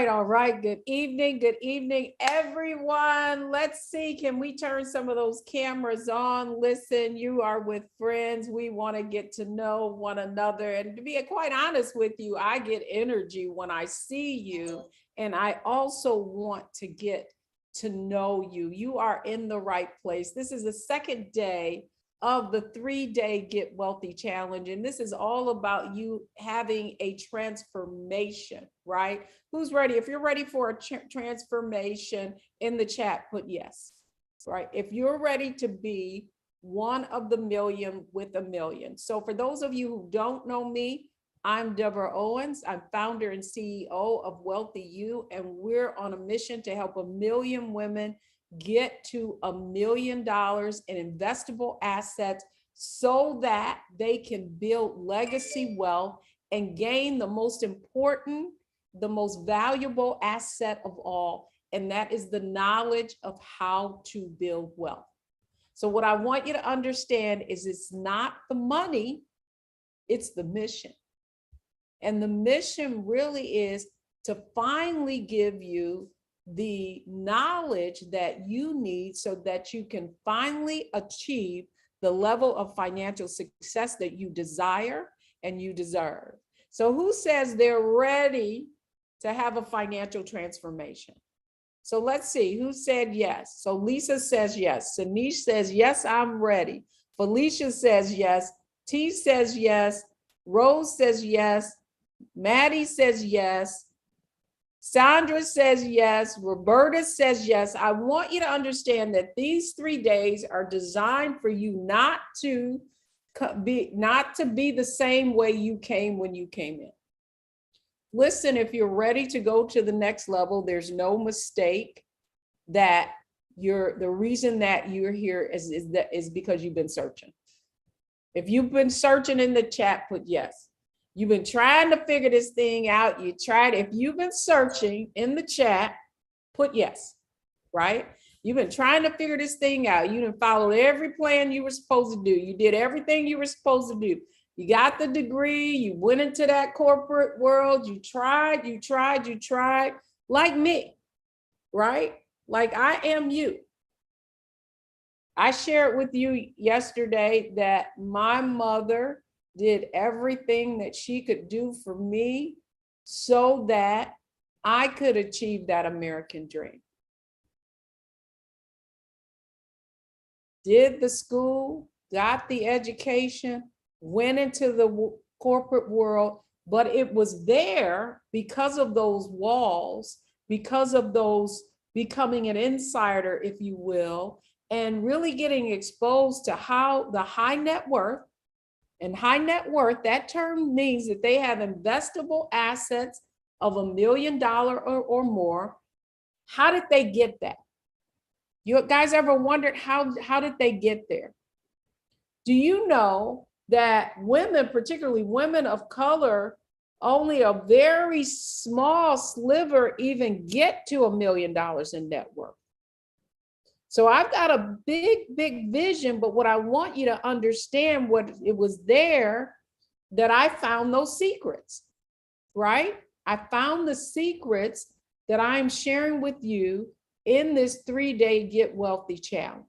All right. Good evening, everyone. Let's see, can we turn some of those cameras on? Listen, you are with friends. We want to get to know one another. And to be quite honest with you, I get energy when I see you. And I also want to get to know you. You are in the right place. This is the second day of the 3-day Get Wealthy Challenge. And this is all about you having a transformation, right? Who's ready? If you're ready for a transformation in the chat, put yes, right? If you're ready to be one of the million with a million. So for those of you who don't know me, I'm Deborah Owens. I'm founder and CEO of WealthyU, and we're on a mission to help 1 million women get to $1 million in investable assets so that they can build legacy wealth and gain the most important, the most valuable asset of all, and that is the knowledge of how to build wealth. So what I want you to understand is it's not the money, it's the mission. And the mission really is to finally give you the knowledge that you need so that you can finally achieve the level of financial success that you desire and you deserve. So who says they're ready to have a financial transformation? So let's see who said yes. So Lisa says yes. Sanish says, yes, I'm ready. Felicia says yes. T says yes. Rose says yes. Maddie says yes. Sandra says yes. Roberta says yes. I want you to understand that these 3 days are designed for you not to be the same way you came when you came in. Listen, if you're ready to go to the next level, there's no mistake that the reason that you're here is because you've been searching. If you've been searching in the chat, put yes. You've been trying to figure this thing out. If you've been searching in the chat, put yes, right? You've been trying to figure this thing out. You done followed every plan you were supposed to do. You did everything you were supposed to do. You got the degree, you went into that corporate world, you tried, like me, right? Like I am you. I shared with you yesterday that my mother did everything that she could do for me so that I could achieve that American dream. did the school, got the education, went into the corporate world, but it was there because of those walls, because of those becoming an insider, if you will, and really getting exposed to how the high net worth, and high net worth, that term means that they have investable assets of $1 million or more. How did they get that? You guys ever wondered how did they get there? Do you know that women, particularly women of color, only a very small sliver even get to $1 million in net worth? So I've got a big vision, but what I want you to understand, what it was there that I found those secrets, right? I found the secrets that I'm sharing with you in this 3-day Get Wealthy Challenge.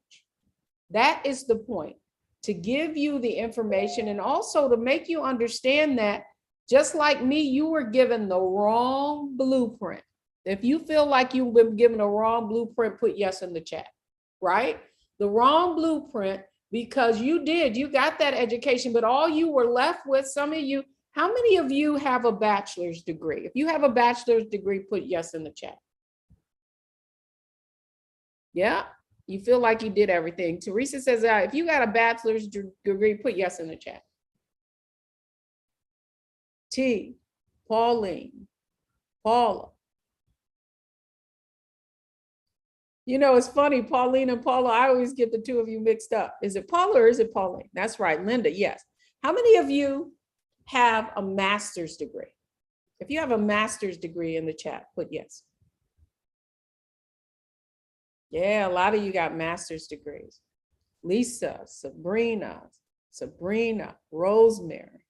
That is the point, to give you the information and also to make you understand that just like me, you were given the wrong blueprint. If you feel like you've been given a wrong blueprint, put yes in the chat, right? The wrong blueprint, because you got that education, but all you were left with, some of you, how many of you have a bachelor's degree? If you have a bachelor's degree, put yes in the chat. Yeah, you feel like you did everything. Teresa says, if you got a bachelor's degree, put yes in the chat. T, Pauline, Paula. You know, it's funny, Pauline and Paula, I always get the two of you mixed up. Is it Paula or is it Pauline? That's right, Linda, yes. How many of you have a master's degree? If you have a master's degree in the chat, put yes. Yeah, a lot of you got master's degrees. Lisa, Sabrina, Rosemary.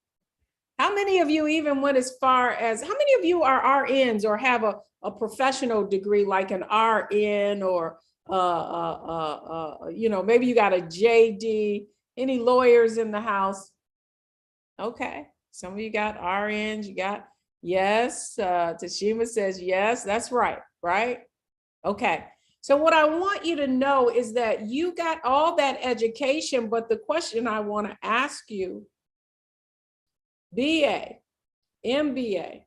How many of you even went as far as, how many of you are RNs or have a professional degree like an RN or, you know, maybe you got a JD? Any lawyers in the house? Okay, some of you got RNs, you got, yes, Tashima says yes, that's right, right? Okay, so what I want you to know is that you got all that education, but the question I want to ask you, BA, MBA,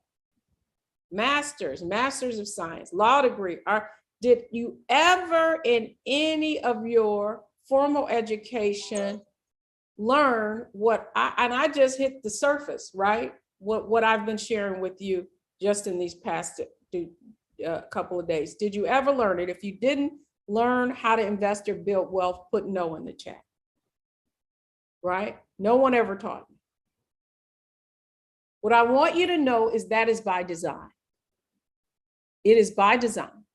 Masters of Science, law degree, did you ever in any of your formal education learn what I just hit the surface, right? What I've been sharing with you just in these past couple of days. Did you ever learn it? If you didn't learn how to invest or build wealth, put no in the chat, right? No one ever taught me. What I want you to know is that is by design. It is by design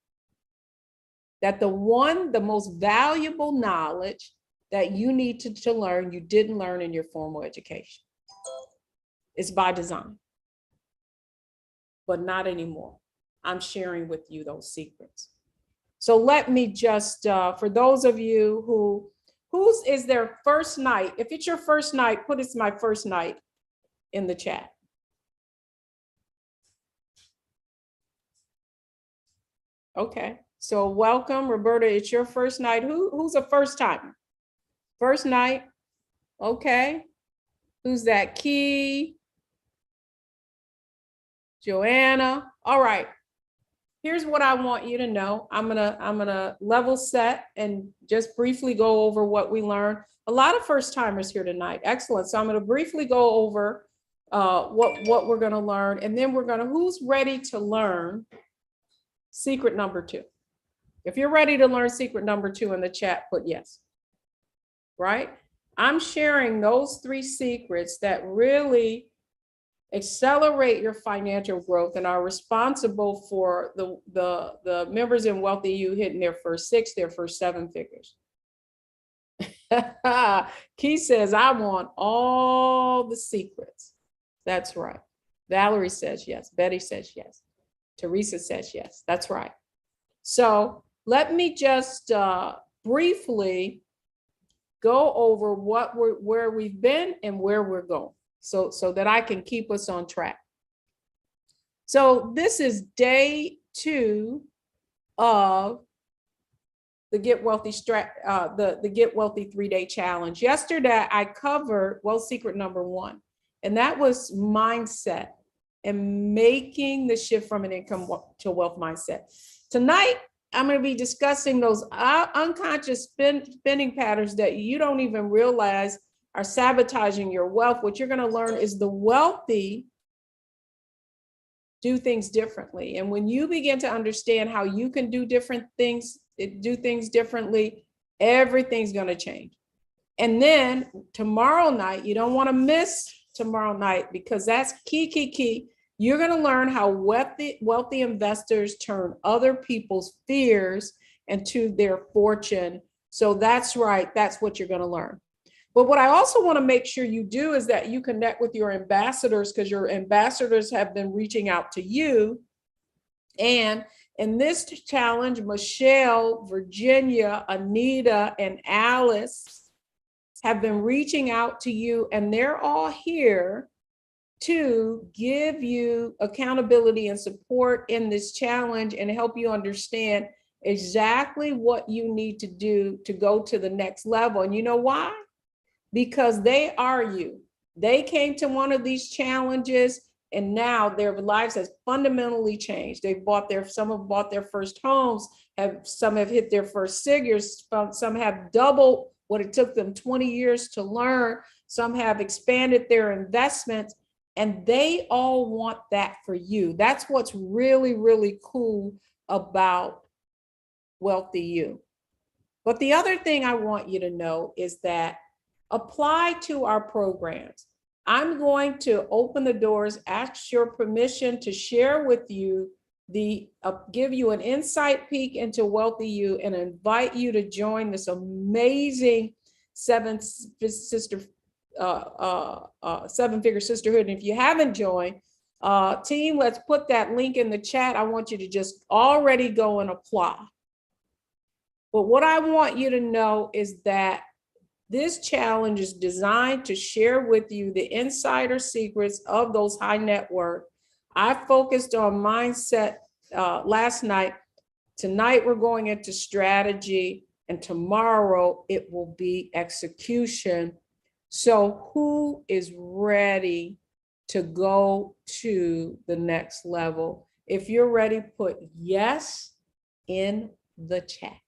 that the most valuable knowledge that you need to learn, you didn't learn in your formal education. It's by design, but not anymore. I'm sharing with you those secrets. So let me just, for those of you whose is their first night, if it's your first night, put it's my first night in the chat. Okay, so welcome, Roberta. It's your first night. Who's a first timer? First night. Okay. Who's that? Key. Joanna. All right. Here's what I want you to know. I'm gonna level set and just briefly go over what we learned. A lot of first timers here tonight. Excellent. So I'm gonna briefly go over what we're gonna learn, and then who's ready to learn secret number 2? If you're ready to learn secret number 2 in the chat, put yes. Right? I'm sharing those 3 secrets that really accelerate your financial growth and are responsible for the members in WealthyU hitting their first 6, their first 7 figures. Key says, I want all the secrets. That's right. Valerie says yes. Betty says yes. Teresa says yes. That's right. So let me just briefly go over where we've been and where we're going, so that I can keep us on track. So this is day 2 of the Get Wealthy the Get Wealthy 3-day challenge. Yesterday, I covered wealth secret number 1, and that was mindset and making the shift from an income to wealth mindset. Tonight, I'm going to be discussing those unconscious spending patterns that you don't even realize are sabotaging your wealth. What you're going to learn is the wealthy do things differently. And when you begin to understand how you can do things differently, everything's going to change. And then tomorrow night, you don't want to miss tomorrow night, because that's key. You're going to learn how wealthy investors turn other people's fears into their fortune. So that's right. That's what you're going to learn. But what I also want to make sure you do is that you connect with your ambassadors, because your ambassadors have been reaching out to you. And in this challenge, Michelle, Virginia, Anita, and Alice have been reaching out to you, and they're all here to give you accountability and support in this challenge and help you understand exactly what you need to do to go to the next level. And you know why? Because they are you. They came to one of these challenges, and now their lives has fundamentally changed. Some have bought their first homes, some have hit their first figures, some have doubled what it took them 20 years to learn, some have expanded their investments, and they all want that for you. That's what's really, really cool about WealthyU. But the other thing I want you to know is that apply to our programs. I'm going to open the doors, ask your permission to share with you give you an insight peek into WealthyU, and invite you to join this amazing seven-figure sisterhood. And if you haven't joined, team, let's put that link in the chat. I want you to just already go and apply. But what I want you to know is that this challenge is designed to share with you the insider secrets of those high net worth. I focused on mindset last night. Tonight, we're going into strategy, and tomorrow it will be execution. So who is ready to go to the next level? If you're ready, put yes in the chat.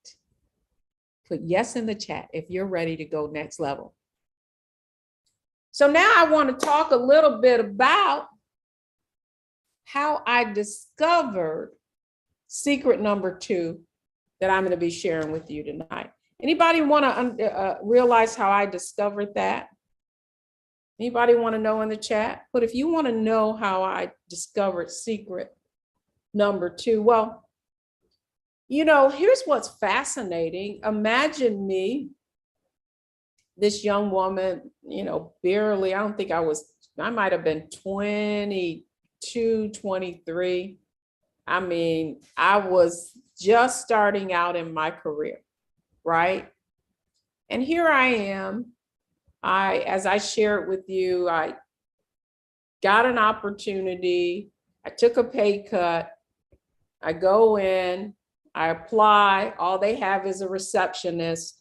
Put yes in the chat if you're ready to go next level. So now I want to talk a little bit about how I discovered secret number 2 that I'm going to be sharing with you tonight. Anybody want to realize how I discovered that? Anybody want to know in the chat? But if you want to know how I discovered secret number 2, well, you know, here's what's fascinating. Imagine me, this young woman, you know, barely, I might have been 22, 23. I mean, I was just starting out in my career, right? And here I am. As I shared with you, I got an opportunity. I took a pay cut. I go in, I apply. All they have is a receptionist.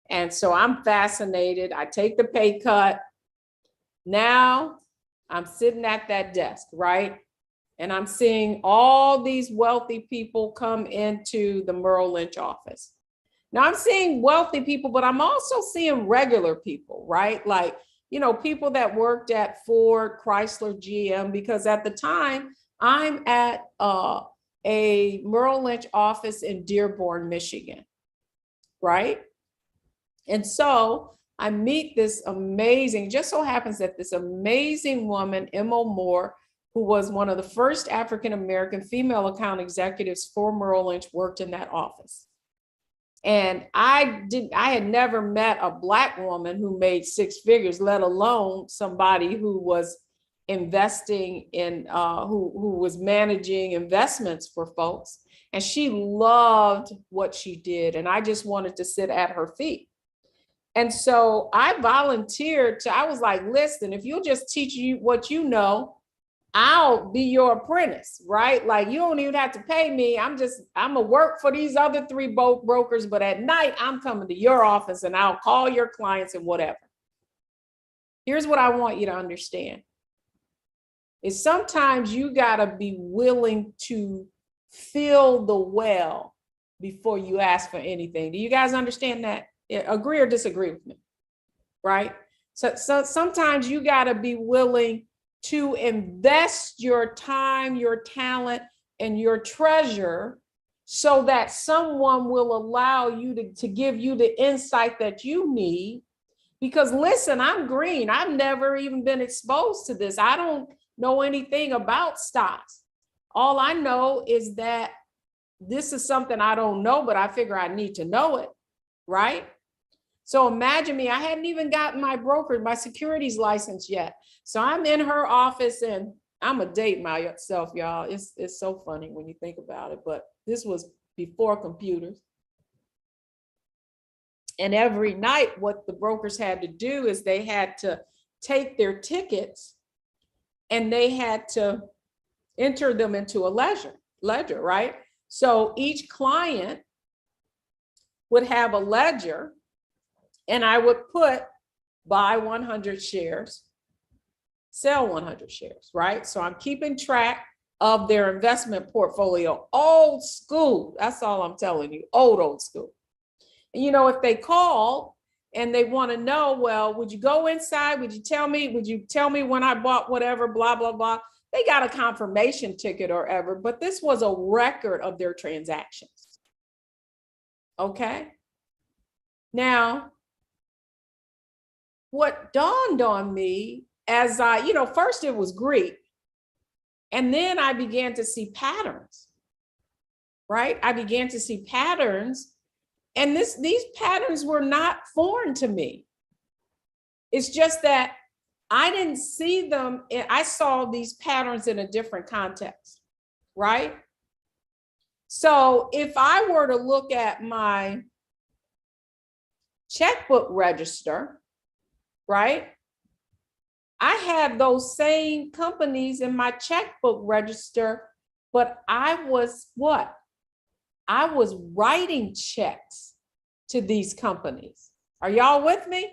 And so I'm fascinated. I take the pay cut. Now I'm sitting at that desk, right? And I'm seeing all these wealthy people come into the Merrill Lynch office. Now I'm seeing wealthy people, but I'm also seeing regular people, right? Like, you know, people that worked at Ford, Chrysler, GM, because at the time I'm at a Merrill Lynch office in Dearborn, Michigan, right? And so I meet this amazing, just so happens that this amazing woman, Emma Moore, who was one of the first African-American female account executives for Merrill Lynch, worked in that office. And I had never met a Black woman who made 6 figures, let alone somebody who was investing in, who was managing investments for folks. And she loved what she did. And I just wanted to sit at her feet. And so I volunteered I was like, listen, if you'll just teach you what you know, I'll be your apprentice, right? Like you don't even have to pay me. I'm gonna work for these other three brokers, but at night I'm coming to your office and I'll call your clients and whatever. Here's what I want you to understand is sometimes you gotta be willing to fill the well before you ask for anything. Do you guys understand that? Agree or disagree with me, right? So sometimes you gotta be willing to invest your time, your talent, and your treasure so that someone will allow you to give you the insight that you need. Because listen, I'm green. I've never even been exposed to this. I don't know anything about stocks. All I know is that this is something I don't know, but I figure I need to know it, right? So imagine me, I hadn't even gotten my broker, my securities license yet. So I'm in her office and I'm a date myself, y'all. It's so funny when you think about it, but this was before computers. And every night, what the brokers had to do is they had to take their tickets and they had to enter them into a ledger, right? So each client would have a ledger and I would put buy 100 shares, sell 100 shares, right? So I'm keeping track of their investment portfolio, old school. That's all I'm telling you, old school. And you know, if they call and they want to know, well, would you go inside? Would you tell me when I bought whatever, blah, blah, blah. They got a confirmation ticket or ever, but this was a record of their transactions. Okay. Now, what dawned on me as first it was Greek, and then I began to see patterns, right? I began to see patterns, and these patterns were not foreign to me. It's just that I didn't see them. I saw these patterns in a different context, right? So if I were to look at my checkbook register, right? I had those same companies in my checkbook register, but I was what? I was writing checks to these companies. Are y'all with me?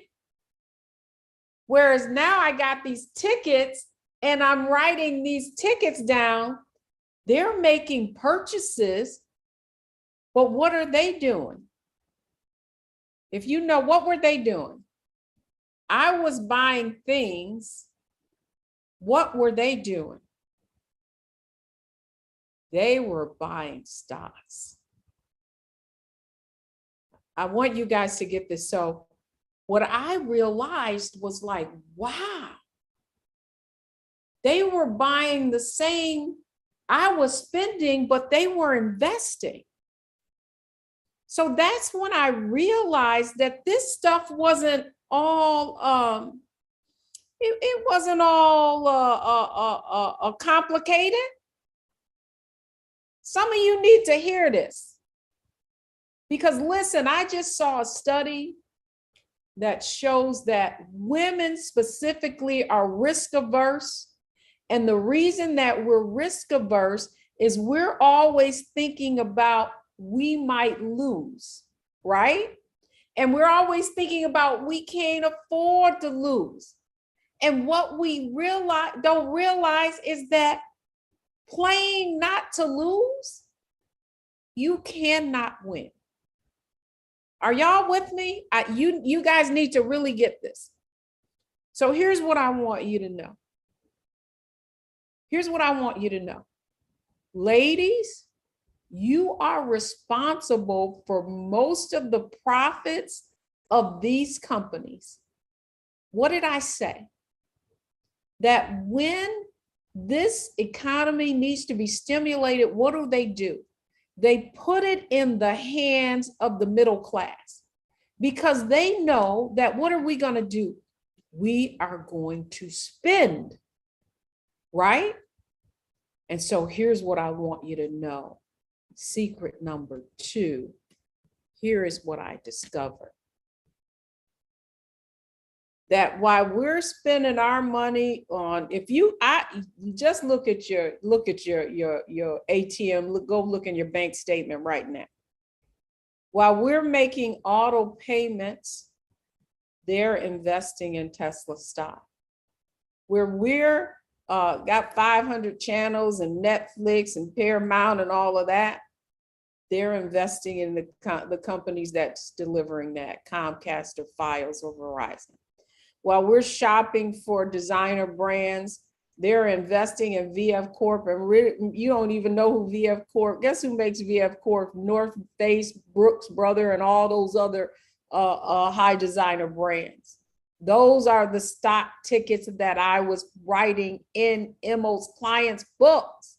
Whereas now I got these tickets and I'm writing these tickets down. They're making purchases, but what are they doing? If you know, what were they doing? I was buying things. What were they doing? They were buying stocks. I want you guys to get this. So what I realized was like, wow, they were buying the same I was spending, but they were investing. So that's when I realized that this stuff wasn't all, it wasn't all complicated. Some of you need to hear this. Because listen, I just saw a study that shows that women specifically are risk averse. And the reason that we're risk averse is we're always thinking about we might lose, right? And we're always thinking about we can't afford to lose. And what we don't realize is that playing not to lose, you cannot win. Are y'all with me? You guys need to really get this. So here's what I want you to know. Here's what I want you to know. Ladies, you are responsible for most of the profits of these companies. What did I say? That when this economy needs to be stimulated, what do? They put it in the hands of the middle class because they know that what are we going to do? We are going to spend, right? And so here's what I want you to know. Secret number 2. Here is what I discovered. that while we're spending our money on, if you just look at your ATM, go look in your bank statement right now. While we're making auto payments, they're investing in Tesla stock. Where we're got 500 channels and Netflix and Paramount and all of that, they're investing in the companies that's delivering that, Comcast or Fios or Verizon. While we're shopping for designer brands, they're investing in VF Corp, and really, you don't even know who VF Corp. Guess who makes VF Corp? North Face, Brooks Brother, and all those other high designer brands. Those are the stock tickets that I was writing in Emil's clients' books.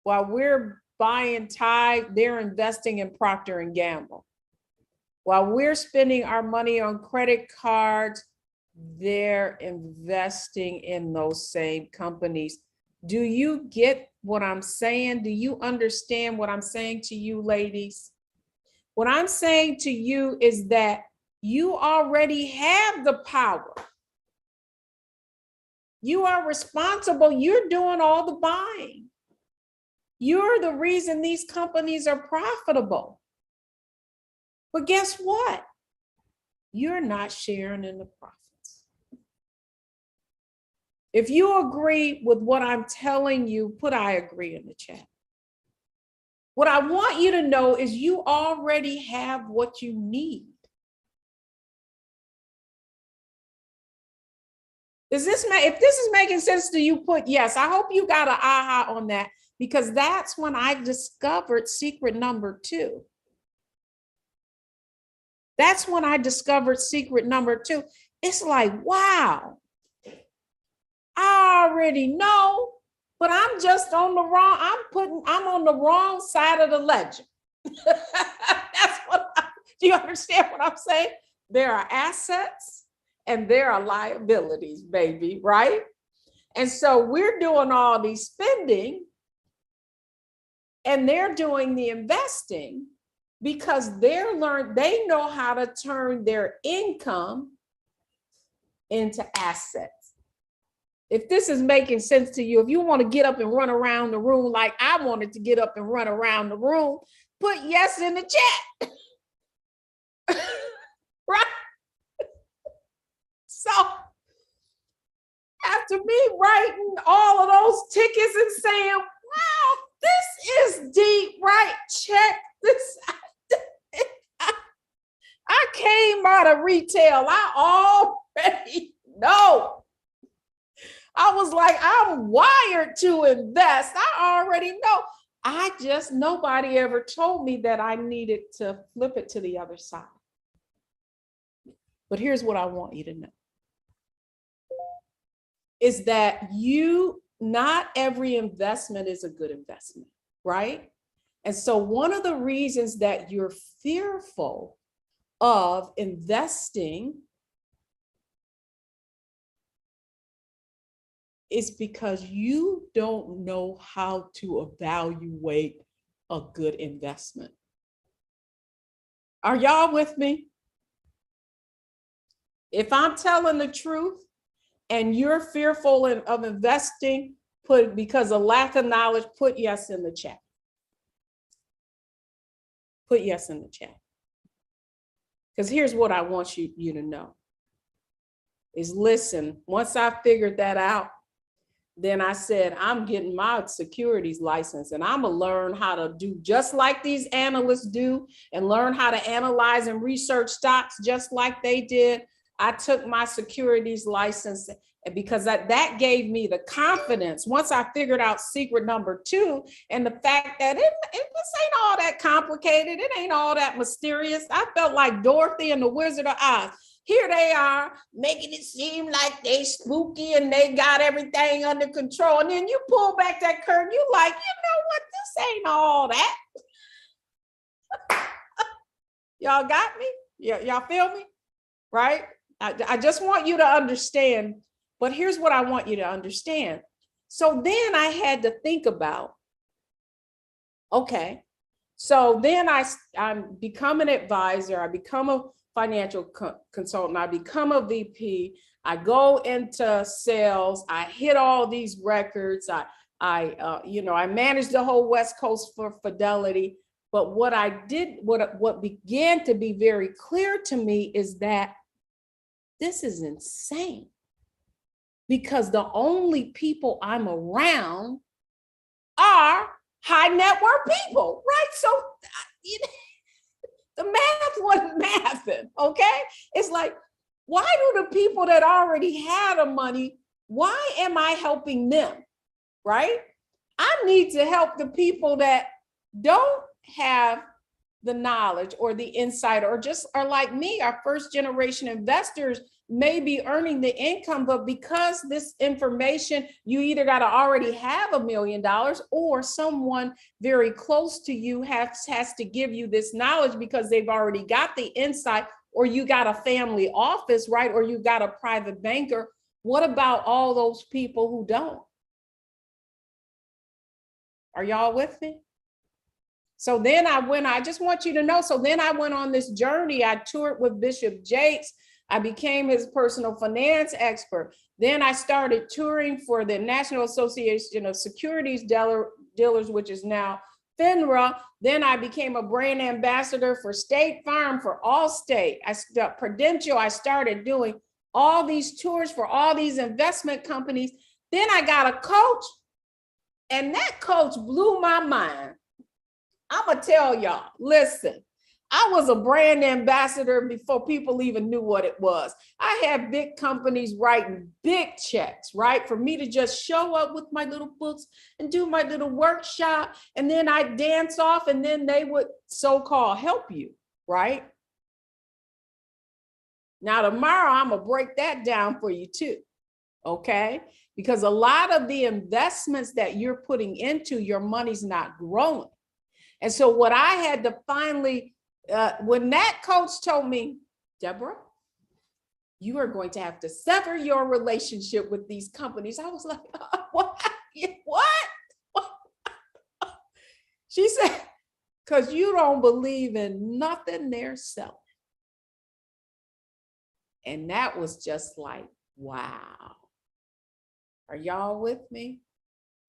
While we're buying Tide, they're investing in Procter & Gamble. While we're spending our money on credit cards, they're investing in those same companies. Do you get what I'm saying? Do you understand what I'm saying to you, ladies? What I'm saying to you is that you already have the power. You are responsible. You're doing all the buying. You're the reason these companies are profitable. But guess what? You're not sharing in the profits. If you agree with what I'm telling you, put I agree in the chat. What I want you to know is you already have what you need. If this is making sense to you, put yes. I hope you got an aha on that, because that's when I discovered secret number 2. That's when I discovered secret number 2. It's like, wow, I already know, but I'm just on the wrong, I'm on the wrong side of the ledger. That's what do you understand what I'm saying? There are assets and there are liabilities, baby, right? And so we're doing all these spending and they're doing the investing because they know how to turn their income into assets. If this is making sense to you, if you want to get up and run around the room like I wanted to get up and run around the room, put yes in the chat. Right? So after me writing all of those tickets and saying, wow, this is deep, right? Check this out. I came out of retail. I already know. I was like, I'm wired to invest. I already know. Nobody ever told me that I needed to flip it to the other side. But here's what I want you to know. Is that not every investment is a good investment, right? And so one of the reasons that you're fearful of investing is because you don't know how to evaluate a good investment. Are y'all with me? If I'm telling the truth and you're fearful of investing, because of lack of knowledge, put yes in the chat. Put yes in the chat. Because here's what I want you to know is, listen, once I figured that out, then I said, I'm getting my securities license and I'm gonna learn how to do just like these analysts do and learn how to analyze and research stocks just like they did. I took my securities license because that gave me the confidence once I figured out secret number 2 and the fact that this ain't all that complicated. It ain't all that mysterious. I felt like Dorothy and the Wizard of Oz. Here they are making it seem like they spooky and they got everything under control. And then you pull back that curtain, you like, you know what? This ain't all that. Y'all got me? Y'all feel me? Right? I just want you to understand, but here's what I want you to understand. So then I had to think about, okay, so then I become an advisor, I become a financial consultant. I become a VP. I go into sales. I hit all these records. I managed the whole West Coast for Fidelity. But what I did, what began to be very clear to me is that this is insane, because the only people I'm around are high net worth people, right? So the math wasn't mathing, okay? It's like, why do the people that already had the money, why am I helping them, right? I need to help the people that don't have the knowledge or the insight, or just are like me, our first generation investors may be earning the income, but because this information, you either got to already have $1 million, or someone very close to you has to give you this knowledge because they've already got the insight, or you got a family office, right? Or you got a private banker. What about all those people who don't? Are y'all with me? So then I just want you to know, so then I went on this journey. I toured with Bishop Jakes. I became his personal finance expert. Then I started touring for the National Association of Securities Dealers, which is now FINRA. Then I became a brand ambassador for State Farm, for Allstate. Prudential. I started doing all these tours for all these investment companies. Then I got a coach, and that coach blew my mind. I'm gonna tell y'all, listen, I was a brand ambassador before people even knew what it was. I had big companies writing big checks, right? For me to just show up with my little books and do my little workshop, and then I dance off, and then they would so-called help you, right? Now tomorrow, I'm gonna break that down for you too, okay? Because a lot of the investments that you're putting into, your money's not growing. And so what I had to finally, when that coach told me, Deborah, you are going to have to sever your relationship with these companies, I was like, what? She said, because you don't believe in nothing they're selling. And that was just like, wow. Are y'all with me?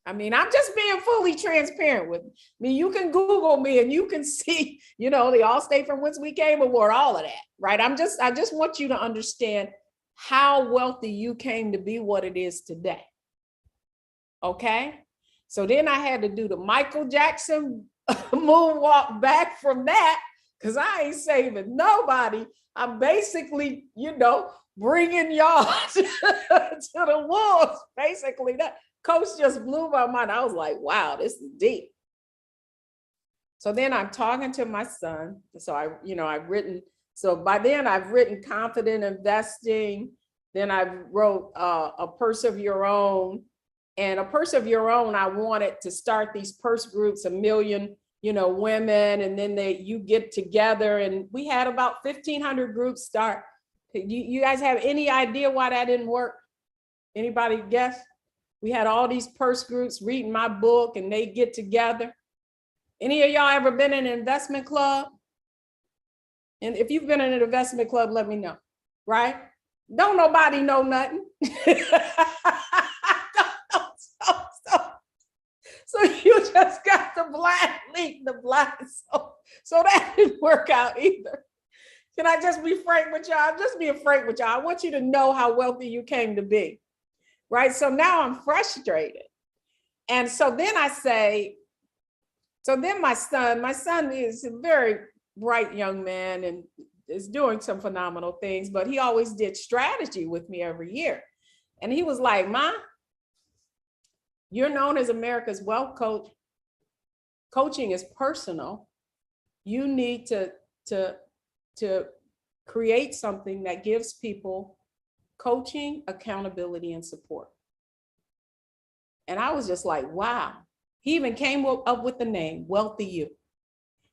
I mean, I'm just being fully transparent with me. I mean, you can Google me and you can see, the Allstate from Whence We Came award, all of that, right? I just want you to understand how WealthyU came to be what it is today. Okay? So then I had to do the Michael Jackson moonwalk back from that, because I ain't saving nobody. I'm basically, bringing y'all to the wolves, basically. That coach just blew my mind. I was like, wow, this is deep. So then I'm talking to my son. So by then I've written Confident Investing. Then I wrote A Purse of Your Own. And A Purse of Your Own, I wanted to start these purse groups, 1 million, women, and then you get together, and we had about 1,500 groups start. You guys have any idea why that didn't work? Anybody guess? We had all these purse groups reading my book, and they get together. Any of y'all ever been in an investment club? And if you've been in an investment club, let me know, right? Don't nobody know nothing. So you just got the blind lead the blind. So that didn't work out either. Can I just be frank with y'all? I'm just being frank with y'all. I want you to know how wealthy you came to be, right? So now I'm frustrated. And so then my son is a very bright young man and is doing some phenomenal things, but he always did strategy with me every year. And he was like, Ma, you're known as America's wealth coach. Coaching is personal. You need to create something that gives people coaching, accountability, and support. And I was just like, wow. He even came up with the name WealthyU.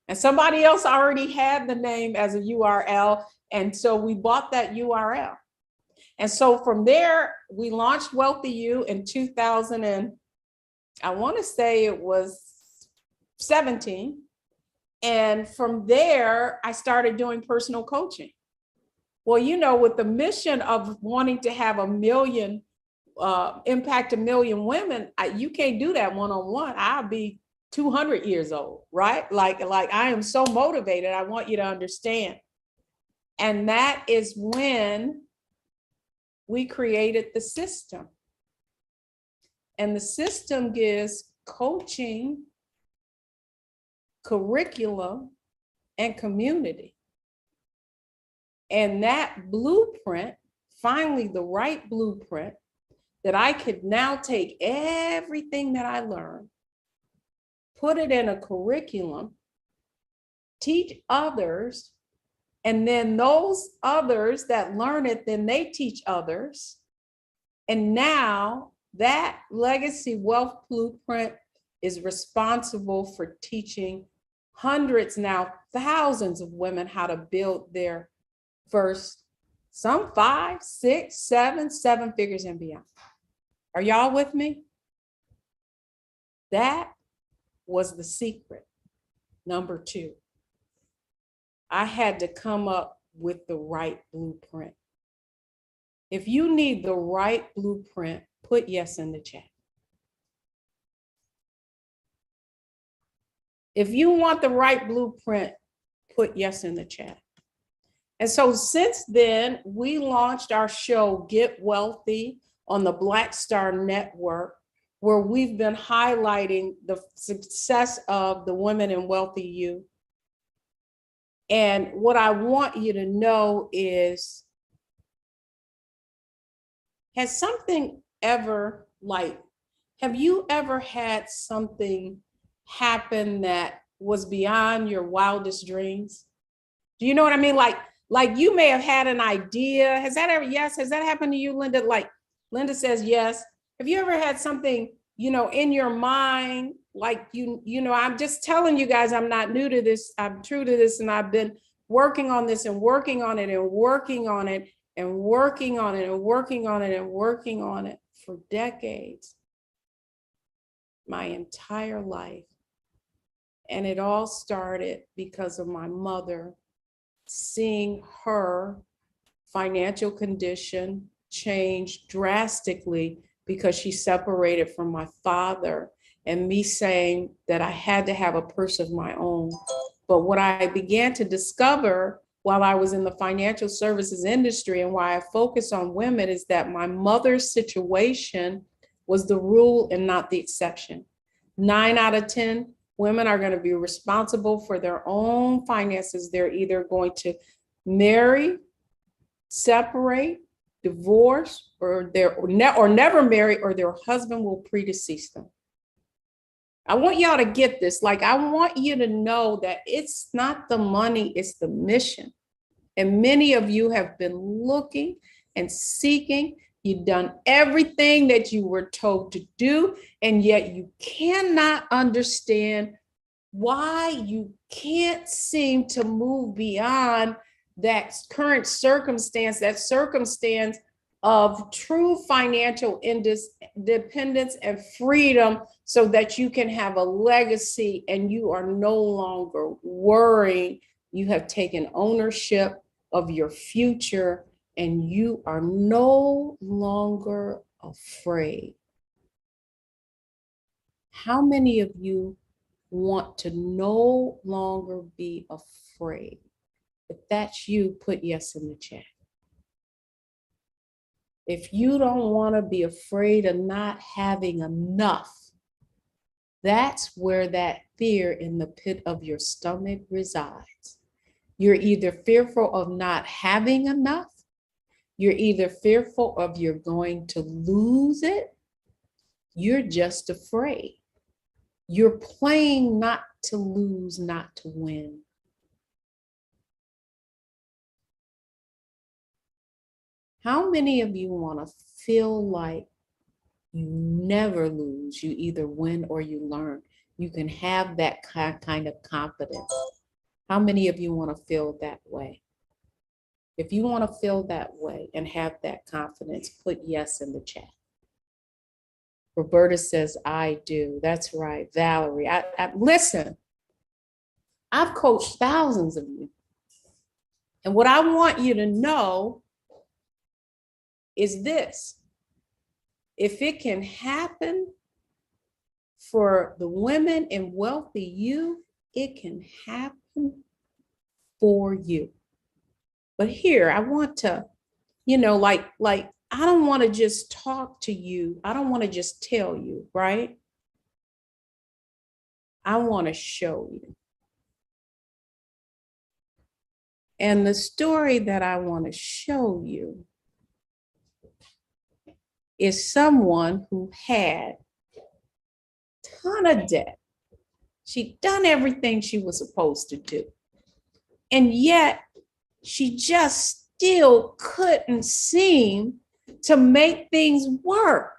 And somebody else already had the name as a URL. And so we bought that URL. And so from there, we launched WealthyU in 2000 and I want to say it was 17. And from there, I started doing personal coaching. Well, you know, with the mission of wanting to have a million, impact a million women, you can't do that one-on-one. I'll be 200 years old, right? Like I am so motivated. I want you to understand. And that is when we created the system. And the system gives coaching, curriculum, and community. And that blueprint, finally the right blueprint, that I could now take everything that I learned, put it in a curriculum, teach others, and then those others that learn it, then they teach others. And now that legacy wealth blueprint is responsible for teaching hundreds, now thousands of women how to build their first, some 5, 6, 7 figures and beyond. Are y'all with me? That was the secret. Number 2, I had to come up with the right blueprint. If you need the right blueprint, put yes in the chat. If you want the right blueprint, put yes in the chat. And so since then, we launched our show, Get Wealthy, on the Black Star Network, where we've been highlighting the success of the women in WealthyU. And what I want you to know is, has something ever, have you ever had something happen that was beyond your wildest dreams? Do you know what I mean? Like you may have had an idea. Has that ever, yes, has that happened to you, Linda? Like Linda says, yes. Have you ever had something, in your mind, like, I'm just telling you guys, I'm not new to this. I'm true to this. And I've been working on this and working on it and working on it and working on it and working on it and working on it for decades, my entire life. And it all started because of my mother, seeing her financial condition change drastically because she separated from my father, and me saying that I had to have a purse of my own. But what I began to discover while I was in the financial services industry, and why I focus on women, is that my mother's situation was the rule and not the exception. 9 out of 10 women are going to be responsible for their own finances. They're either going to marry, separate, divorce, or never marry, or their husband will predecease them. I want y'all to get this. I want you to know that it's not the money, it's the mission. And many of you have been looking and seeking. You've done everything that you were told to do, and yet you cannot understand why you can't seem to move beyond that current circumstance, that circumstance of true financial independence and freedom, so that you can have a legacy and you are no longer worrying. You have taken ownership of your future and you are no longer afraid. How many of you want to no longer be afraid? If that's you, put yes in the chat. If you don't want to be afraid of not having enough, that's where that fear in the pit of your stomach resides. You're either fearful of not having enough, you're either fearful of you're going to lose it, you're just afraid. You're playing not to lose, not to win. How many of you want to feel like you never lose? You either win or you learn. You can have that kind of confidence. How many of you want to feel that way? If you want to feel that way and have that confidence, put yes in the chat. Roberta says, I do. That's right. Valerie, listen, I've coached thousands of you. And what I want you to know is this: if it can happen for the women in WealthyU, it can happen for you. But here, I want to, like I don't want to just talk to you. I don't want to just tell you, right? I want to show you. And the story that I want to show you is someone who had a ton of debt. She'd done everything she was supposed to do. And yet she just still couldn't seem to make things work.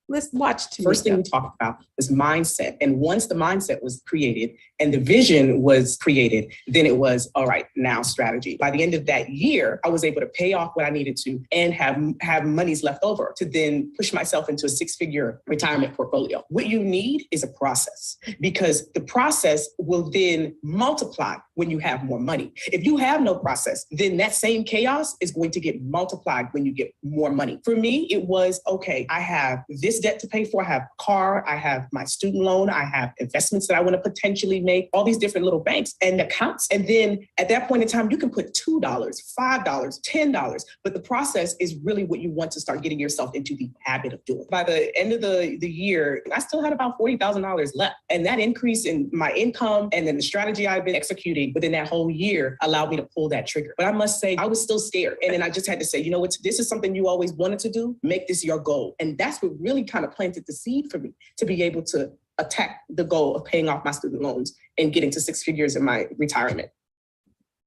Let's watch Tamika. First thing we talked about was mindset. And once the mindset was created and the vision was created, then it was, all right, now strategy. By the end of that year, I was able to pay off what I needed to and have monies left over to then push myself into a 6-figure retirement portfolio. What you need is a process, because the process will then multiply when you have more money. If you have no process, then that same chaos is going to get multiplied when you get more money. For me, it was, okay, I have this debt to pay for. I have a car, I have my student loan, I have investments that I want to potentially make, all these different little banks and accounts. And then at that point in time, you can put $2, $5, $10, but the process is really what you want to start getting yourself into the habit of doing. By the end of the year, I still had about $40,000 left. And that increase in my income and then the strategy I've been executing within that whole year allowed me to pull that trigger. But I must say, I was still scared. And then I just had to say, you know what, this is something you always wanted to do. Make this your goal. And that's what really kind of planted the seed for me to be able to attack the goal of paying off my student loans and getting to 6 figures in my retirement.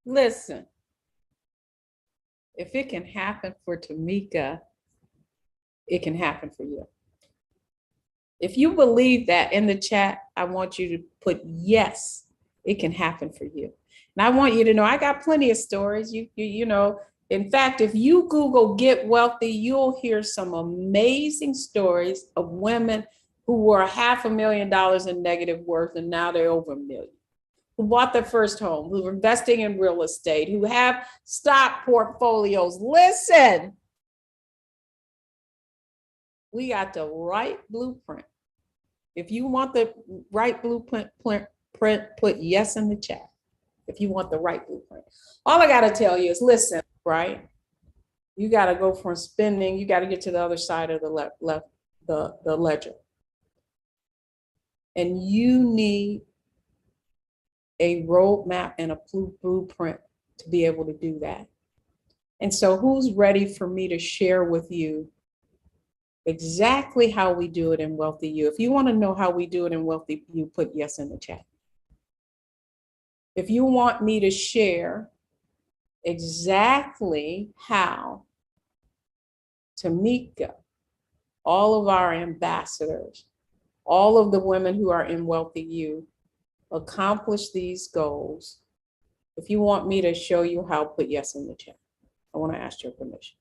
Listen, if it can happen for Tamika, it can happen for you. If you believe that in the chat, I want you to put yes, it can happen for you. And I want you to know I got plenty of stories. You know, in fact, if you Google Get Wealthy, you'll hear some amazing stories of women who were $500,000 in negative worth and now they're over $1 million. Who bought their first home, who are investing in real estate, who have stock portfolios. Listen, we got the right blueprint. If you want the right blueprint, put yes in the chat. If you want the right blueprint. All I got to tell you is listen, right? You got to go from spending, you got to get to the other side of the ledger. And you need a roadmap and a blueprint to be able to do that. And so who's ready for me to share with you exactly how we do it in WealthyU? If you want to know how we do it in WealthyU, put yes in the chat. If you want me to share exactly how Tamika, all of our ambassadors, all of the women who are in WealthyU accomplish these goals, if you want me to show you how, put yes in the chat. I want to ask your permission.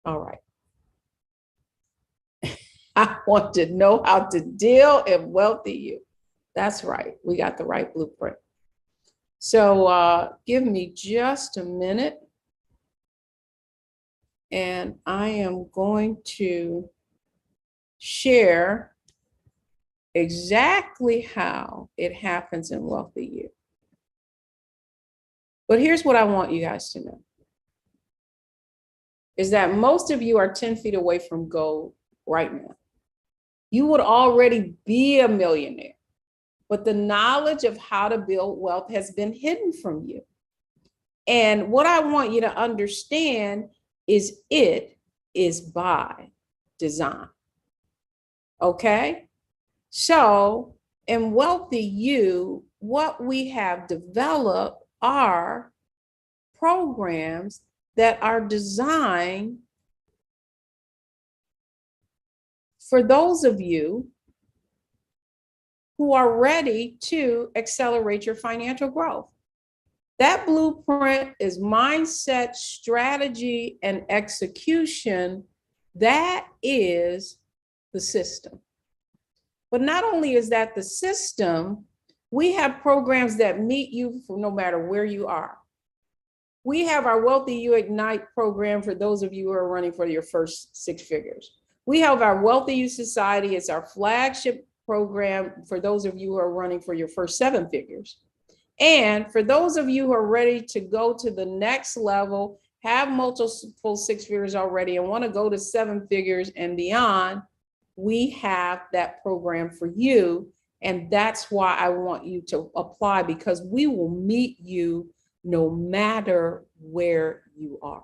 All right. I want to know how to deal in WealthyU. That's right. We got the right blueprint. So give me just a minute. And I am going to share exactly how it happens in WealthyU. But here's what I want you guys to know. Is that most of you are 10 feet away from gold right now. You would already be a millionaire, but the knowledge of how to build wealth has been hidden from you. And what I want you to understand is it is by design. Okay? So in WealthyU, what we have developed are programs that are designed for those of you who are ready to accelerate your financial growth. That blueprint is mindset, strategy, and execution. That is the system. But not only is that the system, We have programs that meet you for no matter where you are. We have our WealthyU Ignite program for those of you who are running for your first 6 figures. We have our WealthyU Society. It's our flagship program for those of you who are running for your first 7 figures. And for those of you who are ready to go to the next level, have multiple 6 figures already and want to go to 7 figures and beyond, we have that program for you. And that's why I want you to apply, because we will meet you no matter where you are.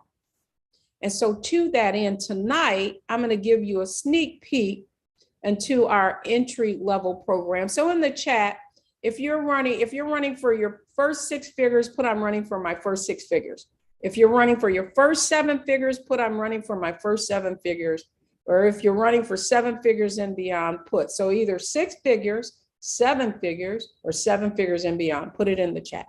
And so to that end, tonight, I'm going to give you a sneak peek into our entry level program. So in the chat, if you're running for your first 6 figures, put I'm running for my first 6 figures. If you're running for your first 7 figures, put I'm running for my first 7 figures. Or if you're running for 7 figures and beyond, put. So either 6 figures, 7 figures, or 7 figures and beyond. Put it in the chat.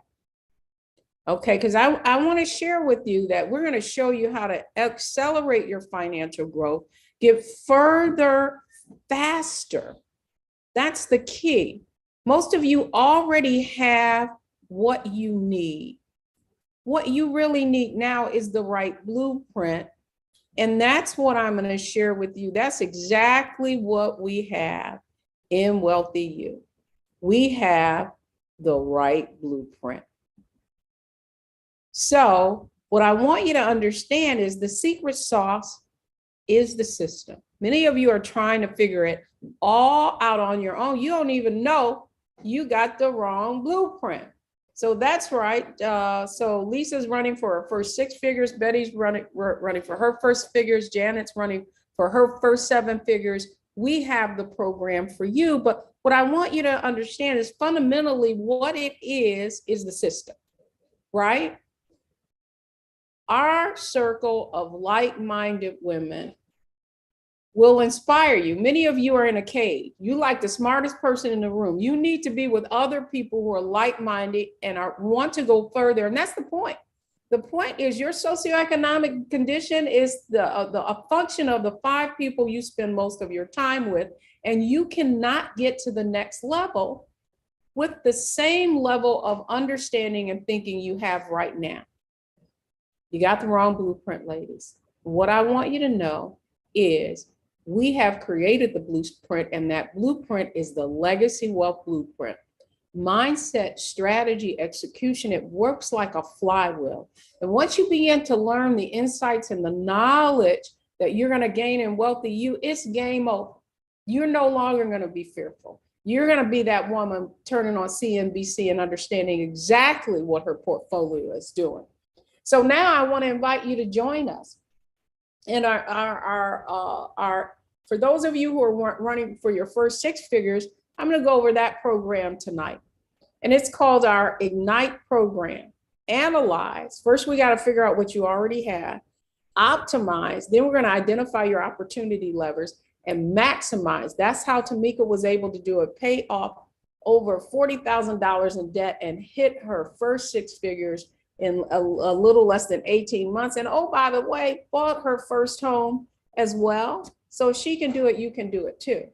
Okay, because I want to share with you that we're going to show you how to accelerate your financial growth, get further, faster. That's the key. Most of you already have what you need. What you really need now is the right blueprint. And that's what I'm going to share with you. That's exactly what we have in WealthyU. We have the right blueprint. So what I want you to understand is the secret sauce is the system. Many of you are trying to figure it all out on your own. You don't even know you got the wrong blueprint. So that's right. So Lisa's running for her first 6 figures. Betty's running for her first figures. Janet's running for her first 7 figures. We have the program for you. But what I want you to understand is fundamentally what it is the system, right? Our circle of like-minded women will inspire you. Many of you are in a cave. You like the smartest person in the room. You need to be with other people who are like-minded and want to go further. And that's the point. The point is your socioeconomic condition is a function of the 5 people you spend most of your time with. And you cannot get to the next level with the same level of understanding and thinking you have right now. You got the wrong blueprint, ladies. What I want you to know is we have created the blueprint, and that blueprint is the Legacy Wealth Blueprint. Mindset, strategy, execution, it works like a flywheel. And once you begin to learn the insights and the knowledge that you're going to gain in WealthyU, it's game over. You're no longer going to be fearful. You're going to be that woman turning on CNBC and understanding exactly what her portfolio is doing. So now I want to invite you to join us. And for those of you who are running for your first 6 figures, I'm going to go over that program tonight. And it's called our Ignite program. Analyze. First, we got to figure out what you already have. Optimize. Then we're going to identify your opportunity levers and maximize. That's how Tamika was able to do it. Pay off over $40,000 in debt and hit her first 6 figures in a little less than 18 months. And oh, by the way, bought her first home as well. So she can do it, you can do it too.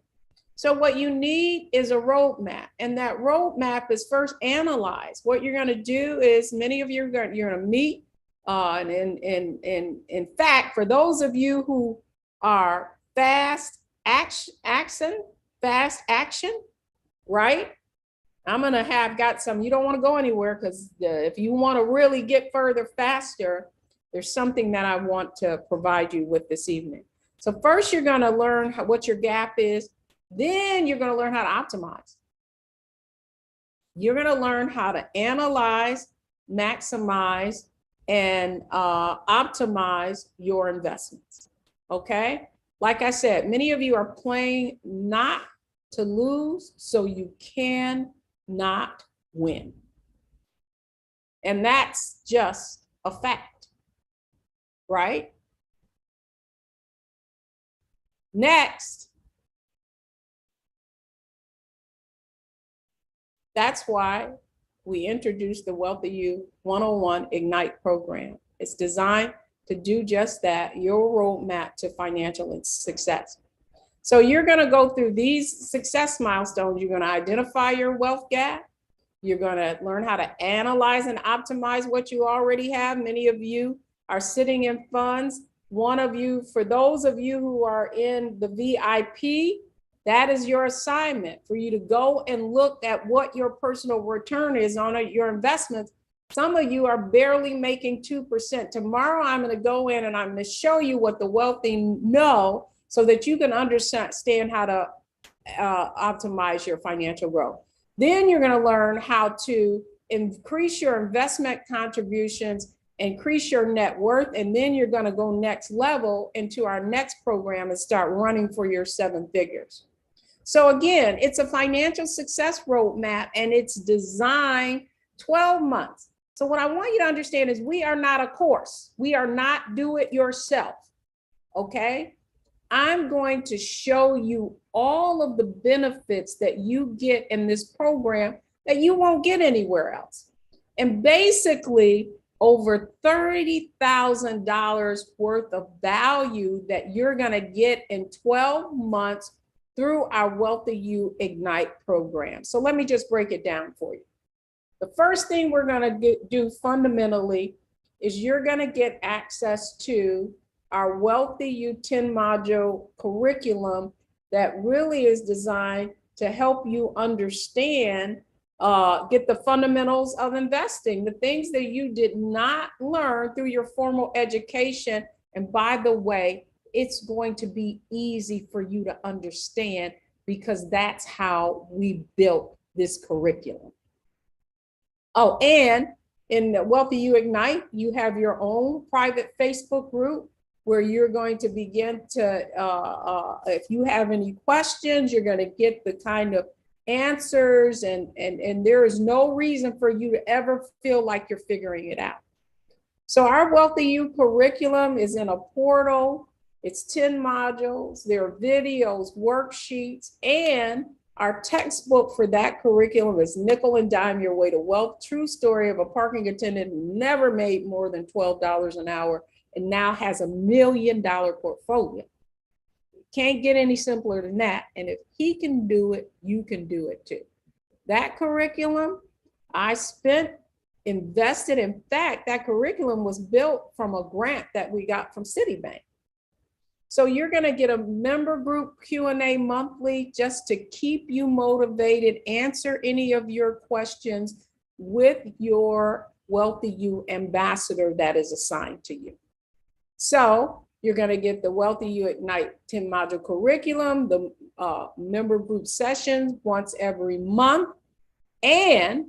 So what you need is a roadmap. And that roadmap is first analyze. What you're going to do is many of you you're going to meet. And in fact, for those of you who are fast action, right? I'm going to have got some, you don't want to go anywhere because if you want to really get further faster, there's something that I want to provide you with this evening. So first you're going to learn what your gap is. Then you're going to learn how to optimize. You're going to learn how to analyze, maximize, and optimize your investments. Okay? Like I said, many of you are playing not to lose, so you can not win. And that's just a fact, right? Next, that's why we introduced the WealthyU 101 Ignite program. It's designed to do just that, your roadmap to financial success. So you're going to go through these success milestones. You're going to identify your wealth gap. You're going to learn how to analyze and optimize what you already have. Many of you are sitting in funds. One of you, for those of you who are in the VIP, that is your assignment for you to go and look at what your personal return is on your investments. Some of you are barely making 2%. Tomorrow, I'm going to go in and I'm going to show you what the wealthy know so that you can understand how to optimize your financial growth. Then you're going to learn how to increase your investment contributions, increase your net worth, and then you're going to go next level into our next program and start running for your 7 figures. So again, it's a financial success roadmap and it's designed 12 months. So what I want you to understand is we are not a course. We are not do it yourself. Okay? I'm going to show you all of the benefits that you get in this program that you won't get anywhere else. And basically, over $30,000 worth of value that you're going to get in 12 months through our WealthyU Ignite program. So let me just break it down for you. The first thing we're going to do fundamentally is you're going to get access to our WealthyU 10-module curriculum that really is designed to help you understand, get the fundamentals of investing, the things that you did not learn through your formal education. And by the way, it's going to be easy for you to understand because that's how we built this curriculum. Oh, and in the WealthyU Ignite, you have your own private Facebook group where you're going to begin to, if you have any questions, you're going to get the kind of answers, and there is no reason for you to ever feel like you're figuring it out. So our WealthyU curriculum is in a portal. It's 10 modules. There are videos, worksheets, and our textbook for that curriculum is Nickel and Dime Your Way to Wealth. True story of a parking attendant who never made more than $12 an hour and now has $1 million portfolio. Can't get any simpler than that. And if he can do it, you can do it too. That curriculum, I invested. In fact, that curriculum was built from a grant that we got from Citibank. So you're going to get a member group Q&A monthly just to keep you motivated, answer any of your questions with your WealthyU ambassador that is assigned to you. So you're going to get the WealthyU Ignite 10-module curriculum, the member group sessions once every month, and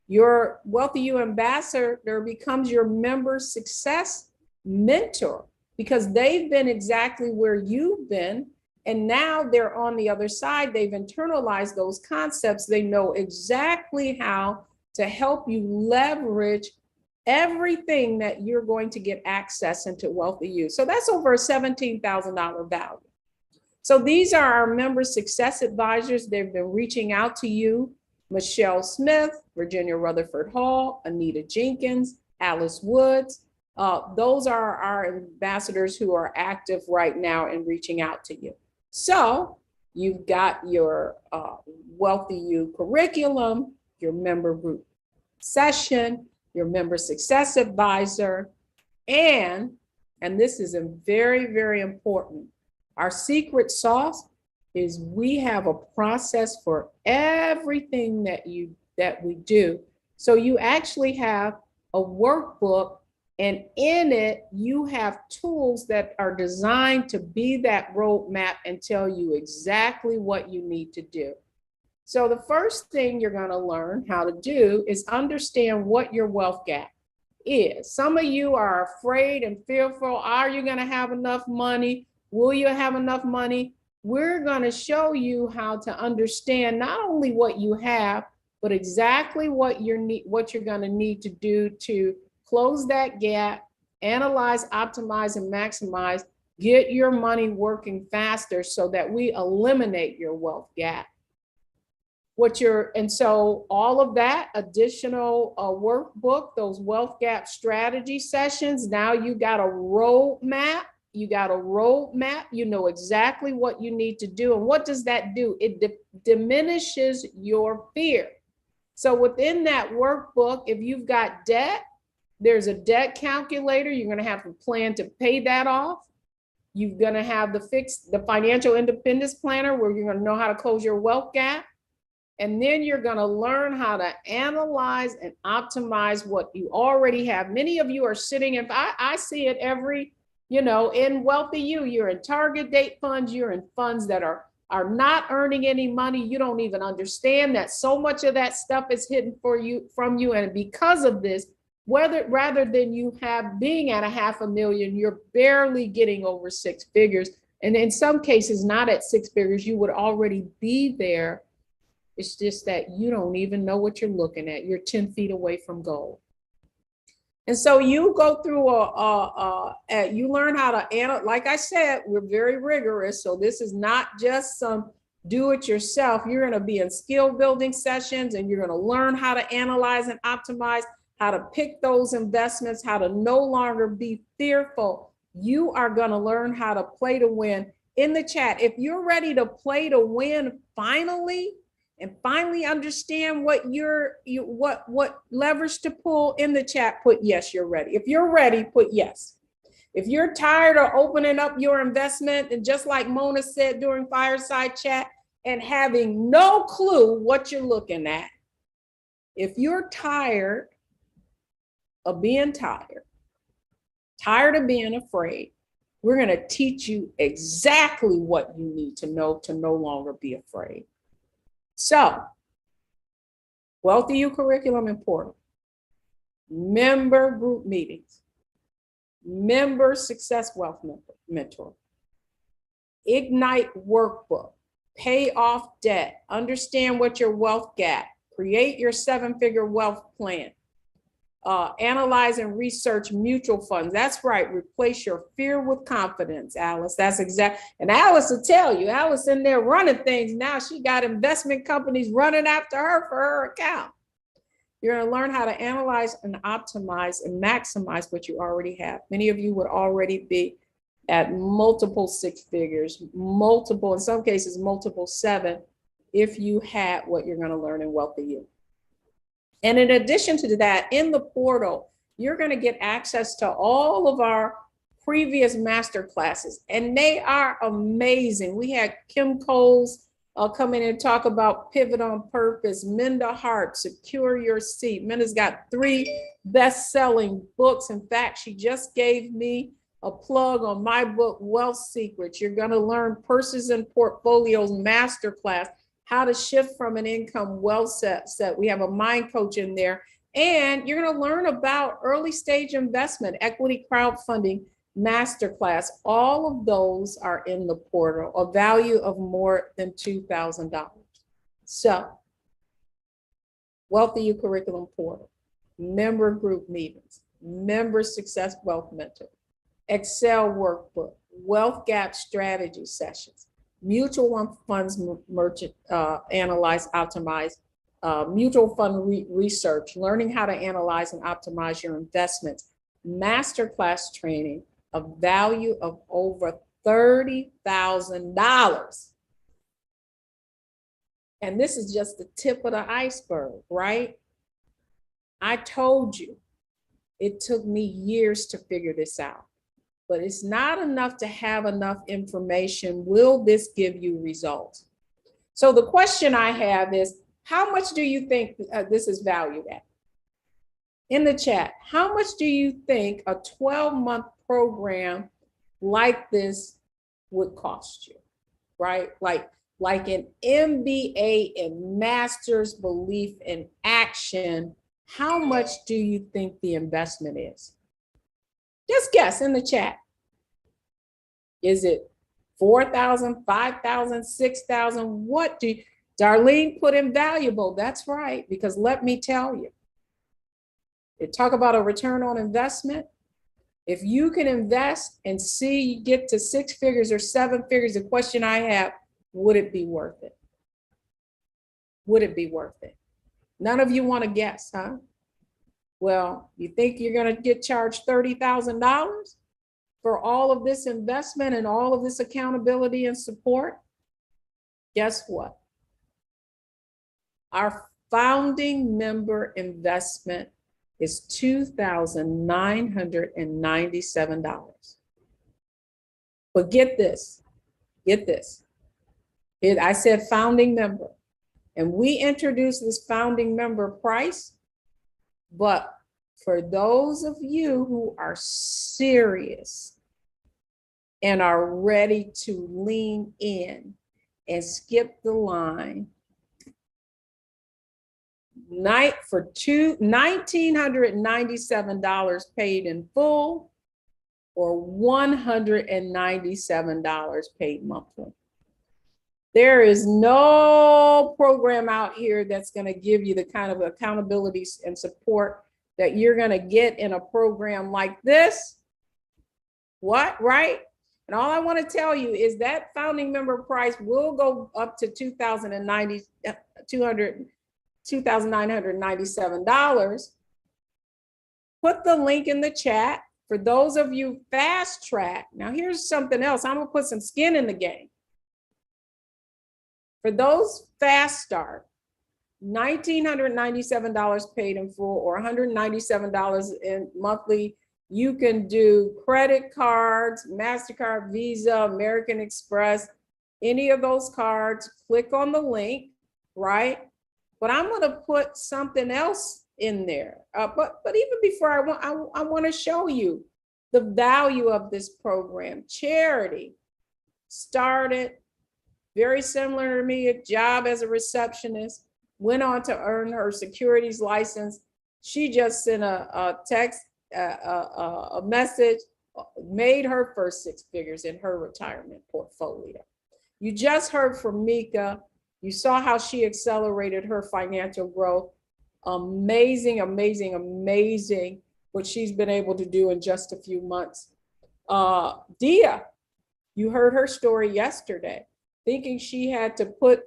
your WealthyU ambassador becomes your member success mentor because they've been exactly where you've been, and now they're on the other side. They've internalized those concepts. They know exactly how to help you leverage everything that you're going to get access into WealthyU. So that's over a $17,000 value. So these are our member success advisors. They've been reaching out to you: Michelle Smith, Virginia Rutherford Hall, Anita Jenkins, Alice Woods. Those are our ambassadors who are active right now and reaching out to you. So you've got your WealthyU curriculum, your member group session, your member success advisor, and this is a very, very important, our secret sauce is we have a process for everything that we do. So you actually have a workbook, and in it, you have tools that are designed to be that roadmap and tell you exactly what you need to do. So the first thing you're going to learn how to do is understand what your wealth gap is. Some of you are afraid and fearful. Are you going to have enough money? Will you have enough money? We're going to show you how to understand not only what you have, but exactly what you're going to need to do to close that gap, analyze, optimize, and maximize, get your money working faster so that we eliminate your wealth gap. And so all of that additional workbook, those wealth gap strategy sessions, now you got a roadmap. You know exactly what you need to do. And what does that do? It diminishes your fear. So within that workbook, if you've got debt, there's a debt calculator. You're going to have to plan to pay that off. You're going to have the financial independence planner where you're going to know how to close your wealth gap. And then you're going to learn how to analyze and optimize what you already have. Many of you are sitting, if I see it every, in WealthyU, you're in target date funds, you're in funds that are not earning any money. You don't even understand that so much of that stuff is hidden from you. And because of this, rather than you being at $500,000, you're barely getting over 6 figures. And in some cases, not at 6 figures, you would already be there. It's just that you don't even know what you're looking at. You're 10 feet away from goal. And so you go through you learn how to analyze. Like I said, we're very rigorous. So this is not just some do it yourself. You're going to be in skill building sessions, and you're going to learn how to analyze and optimize, how to pick those investments, how to no longer be fearful. You are going to learn how to play to win. In the chat, if you're ready to play to win finally, and finally understand what what leverage to pull, in the chat, put yes, you're ready. If you're ready, put yes. If you're tired of opening up your investment, and just like Mona said during fireside chat, and having no clue what you're looking at, if you're tired of being tired of being afraid, we're going to teach you exactly what you need to know to no longer be afraid. So, WealthyU curriculum and portal, member group meetings, member success wealth mentor, ignite workbook, pay off debt, understand what your wealth gap, create your 7-figure wealth plan, analyze and research mutual funds. That's right. Replace your fear with confidence, Alice. That's exact. And Alice will tell you, Alice in there running things now. She got investment companies running after her for her account. You're going to learn how to analyze and optimize and maximize what you already have. Many of you would already be at multiple 6 figures, multiple, in some cases, multiple 7, if you had what you're going to learn in WealthyU. And in addition to that, in the portal, you're going to get access to all of our previous master classes, and they are amazing. We had Kim Coles come in and talk about Pivot on Purpose, Minda Hart, Secure Your Seat. Minda's got 3 best-selling books. In fact, she just gave me a plug on my book, Wealth Secrets. You're going to learn Purses and Portfolios Masterclass, how to shift from an income wealth set. We have a mind coach in there. And you're going to learn about early stage investment, equity crowdfunding masterclass. All of those are in the portal, a value of more than $2,000. So, WealthyU curriculum portal, member group meetings, member success wealth mentor, Excel workbook, wealth gap strategy sessions, mutual funds merchant, analyze, optimize, mutual fund research, learning how to analyze and optimize your investments, masterclass training, a value of over $30,000. And this is just the tip of the iceberg, right? I told you it took me years to figure this out. But it's not enough to have enough information. Will this give you results? So the question I have is, how much do you think this is valued at? In the chat, how much do you think a 12-month program like this would cost you, right? Like an MBA in Master's Belief in Action, how much do you think the investment is? Just guess in the chat. Is it 4,000, 5,000, 6,000? What do you, Darlene put in valuable? That's right, because let me tell you, they talk about a return on investment. If you can invest and see you get to 6 figures or 7 figures, the question I have, would it be worth it? Would it be worth it? None of you want to guess, huh? Well, you think you're going to get charged $30,000 for all of this investment and all of this accountability and support? Guess what? Our founding member investment is $2,997. But get this. I said founding member. And we introduced this founding member price. But for those of you who are serious and are ready to lean in and skip the line, for $1,997 paid in full or $197 paid monthly. There is no program out here that's going to give you the kind of accountability and support that you're going to get in a program like this. What, right? And all I want to tell you is that founding member price will go up to $2,997. Put the link in the chat. For those of you fast track, now here's something else. I'm going to put some skin in the game. For those fast start, $1,997 paid in full or $197 in monthly. You can do credit cards, MasterCard, Visa, American Express, any of those cards. Click on the link, right? But I'm going to put something else in there. But even before I want to show you the value of this program. Charity started very similar to me, a job as a receptionist, went on to earn her securities license. She just sent a text, a message, made her first 6 figures in her retirement portfolio. You just heard from Mika. You saw how she accelerated her financial growth. Amazing, amazing, amazing what she's been able to do in just a few months. Dia, you heard her story yesterday, thinking she had to put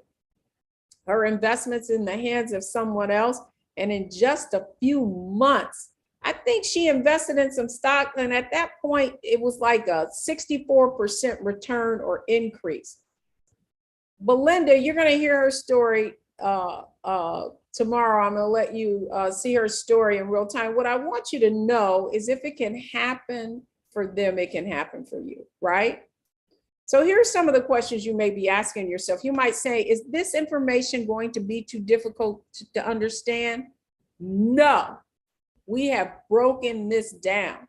her investments in the hands of someone else. And in just a few months, I think she invested in some stock. And at that point, it was like a 64% return or increase. Belinda, you're going to hear her story tomorrow. I'm going to let you see her story in real time. What I want you to know is if it can happen for them, it can happen for you, right? So here's some of the questions you may be asking yourself. You might say, is this information going to be too difficult to understand? No, we have broken this down.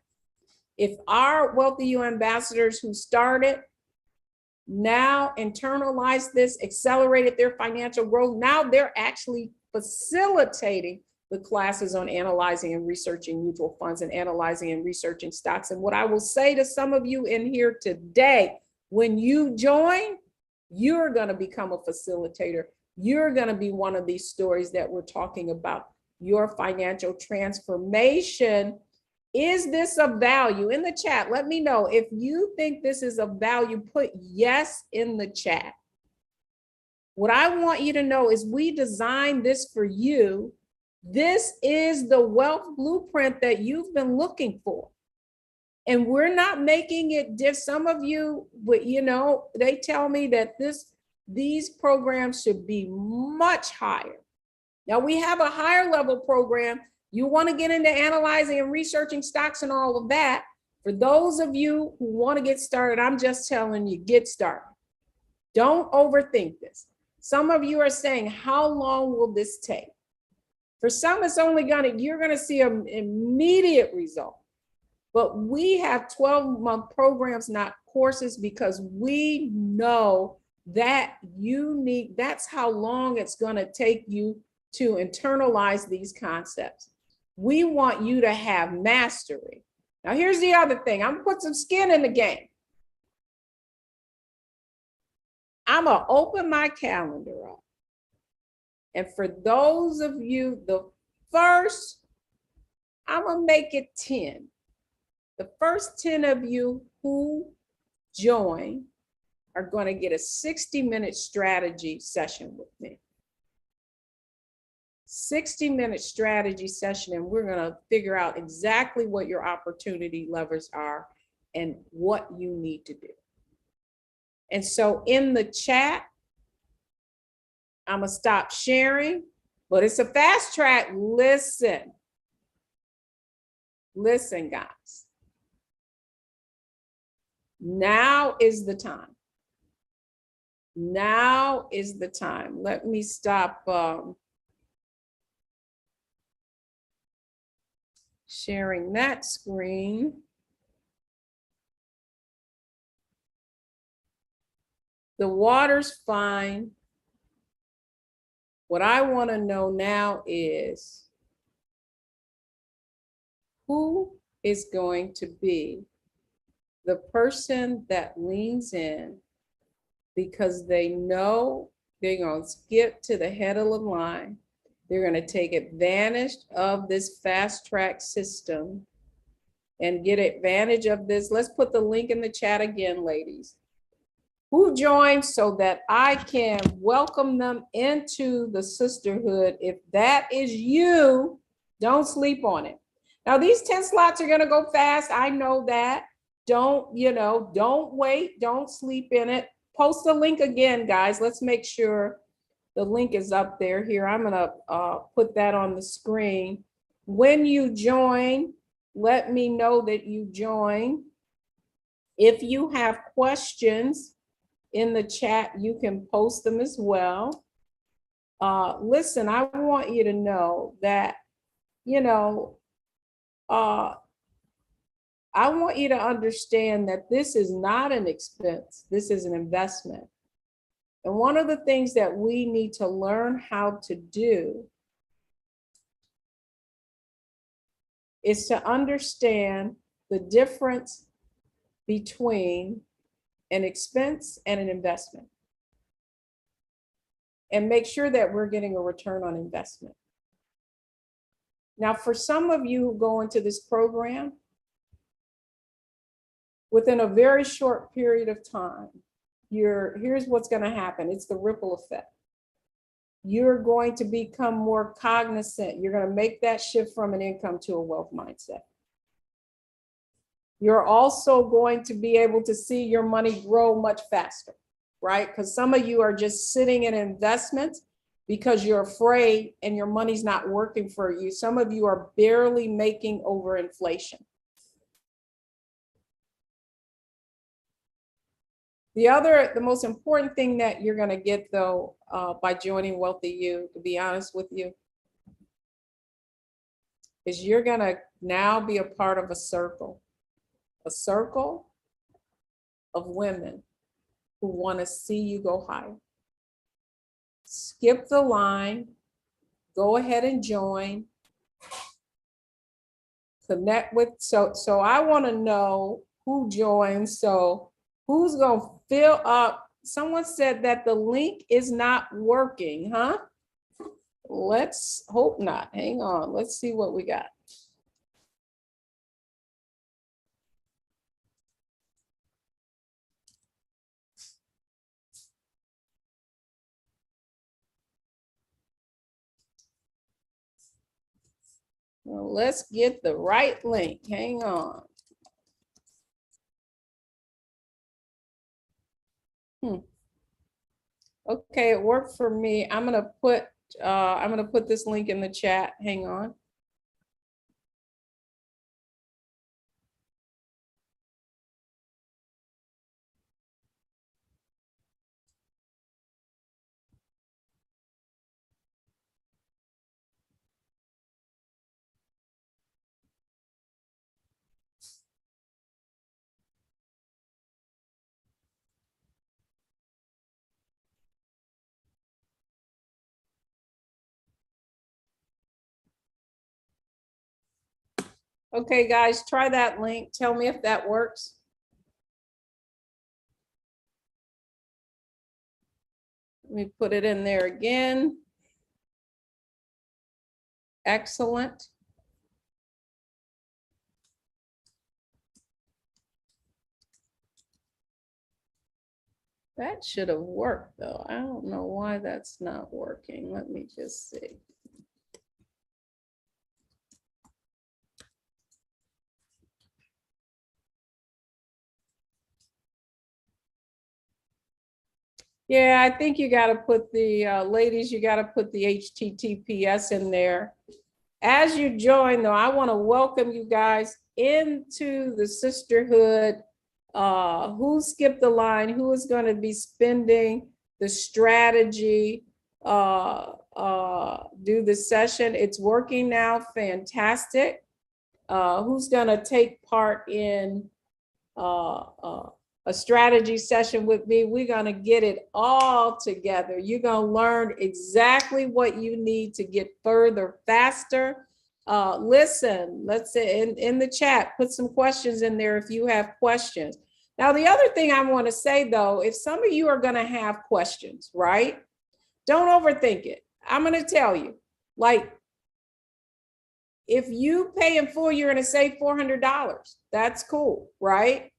If our WealthyU ambassadors who started now internalized this, accelerated their financial growth, now they're actually facilitating the classes on analyzing and researching mutual funds and analyzing and researching stocks. And what I will say to some of you in here today, when you join, you're going to become a facilitator. You're going to be one of these stories that we're talking about, your financial transformation. Is this of value? In the chat, let me know. If you think this is of value, put yes in the chat. What I want you to know is we designed this for you. This is the wealth blueprint that you've been looking for. And we're not making it diff. Some of you, they tell me that these programs should be much higher. Now we have a higher level program. You want to get into analyzing and researching stocks and all of that. For those of you who want to get started, I'm just telling you, get started. Don't overthink this. Some of you are saying, how long will this take? For some, it's you're going to see an immediate result. But we have 12-month programs, not courses, because we know that that's how long it's going to take you to internalize these concepts. We want you to have mastery. Now, here's the other thing. I'm going to put some skin in the game. I'm going to open my calendar up. And for those of you, I'm going to make it 10. The first 10 of you who join are going to get a 60-minute strategy session with me. 60-minute strategy session, and we're going to figure out exactly what your opportunity levers are and what you need to do. And so in the chat, I'm going to stop sharing. but it's a fast track. Listen, guys. Now is the time. Now is the time. Let me stop sharing that screen. The water's fine. What I want to know now is who is going to be the person that leans in because they know they're going to skip to the head of the line. They're going to take advantage of this fast track system and get advantage of this. Let's put the link in the chat again, ladies. Who joined so that I can welcome them into the sisterhood. If that is you, don't sleep on it. Now, these 10 slots are going to go fast. I know that. Don't wait. Don't sleep in it. Post the link again, guys. Let's make sure the link is up there. Here, I'm going to put that on the screen. When you join, let me know that you join. If you have questions in the chat, you can post them as well. Listen, I want you to know that, I want you to understand that this is not an expense. This is an investment. And one of the things that we need to learn how to do is to understand the difference between an expense and an investment, and make sure that we're getting a return on investment. Now, for some of you who go into this program, within a very short period of time, here's what's going to happen. It's the ripple effect. You're going to become more cognizant. You're going to make that shift from an income to a wealth mindset. You're also going to be able to see your money grow much faster, right? Because some of you are just sitting in investments because you're afraid and your money's not working for you. Some of you are barely making over inflation. The most important thing that you're going to get, though, by joining WealthyU, to be honest with you, is you're going to now be a part of a circle of women who want to see you go higher. Skip the line, go ahead and join, connect with, so I want to know who joins. So who's going to fill up? Someone said that the link is not working, huh? Let's hope not. Hang on. Let's see what we got. Well, let's get the right link. Hang on. Okay, it worked for me. I'm gonna put this link in the chat. Hang on. Okay, guys, try that link. Tell me if that works. Let me put it in there again. Excellent. That should have worked, though. I don't know why that's not working. Let me just see. Yeah, I think you got to put the, ladies, you got to put the HTTPS in there. As you join, though, I want to welcome you guys into the sisterhood. Who skipped the line? Who is going to be spending the strategy? Do the session. It's working now. Fantastic. Who's going to take part in a strategy session with me? We're going to get it all together. You're going to learn exactly what you need to get further faster. Listen, let's say in the chat, put some questions in there if you have questions. Now, the other thing I want to say, though, if some of you are going to have questions, right? Don't overthink it. I'm going to tell you, like, if you pay in full, you're going to save $400. That's cool, right?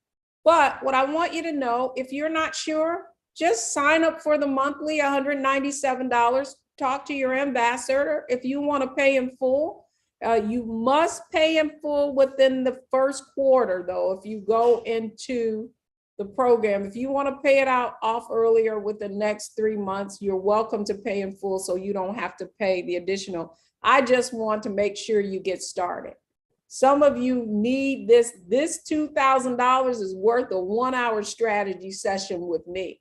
But what I want you to know, if you're not sure, just sign up for the monthly $197. Talk to your ambassador. If you want to pay in full, you must pay in full within the first quarter, though, if you go into the program. If you want to pay it out off earlier with the next 3 months, you're welcome to pay in full so you don't have to pay the additional. I just want to make sure you get started. Some of you need this. This $2,000 is worth a 1-hour strategy session with me,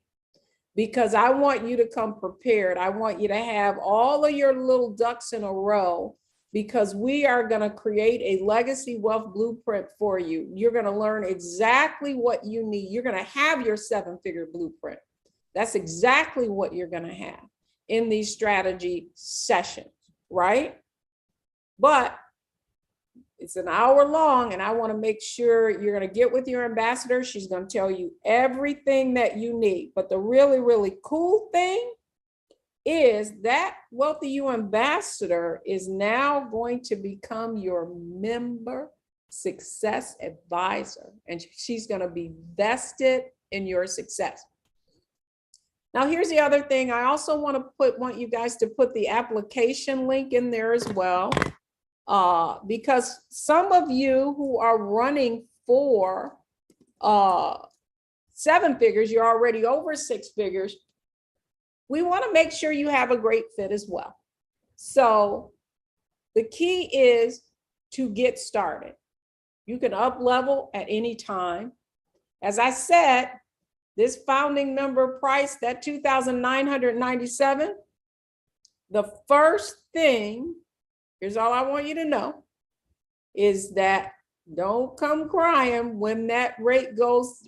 because I want you to come prepared. I want you to have all of your little ducks in a row, because we are going to create a legacy wealth blueprint for you. You're going to learn exactly what you need. You're going to have your 7-figure blueprint. That's exactly what you're going to have in these strategy sessions, right? But it's an hour long, and I want to make sure you're going to get with your ambassador. She's going to tell you everything that you need. But the really, really cool thing is that WealthyU ambassador is now going to become your member success advisor, and she's going to be vested in your success. Now, here's the other thing. I also want you guys to put the application link in there as well. Because some of you who are running for 7 figures, you're already over 6 figures. We want to make sure you have a great fit as well. So the key is to get started. You can up level at any time. As I said, this founding member price, that $2,997, the first thing, here's all I want you to know, is that don't come crying when that rate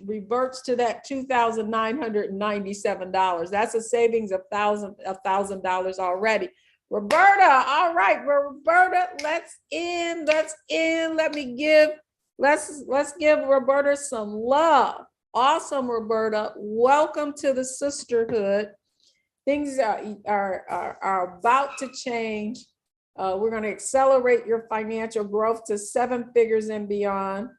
reverts to that $2,997. That's a savings of $1,000 already. Roberta, all right, Roberta, let's let me give, let's give Roberta some love. Awesome, Roberta. Welcome to the sisterhood. Things are about to change. We're going to accelerate your financial growth to 7 figures and beyond.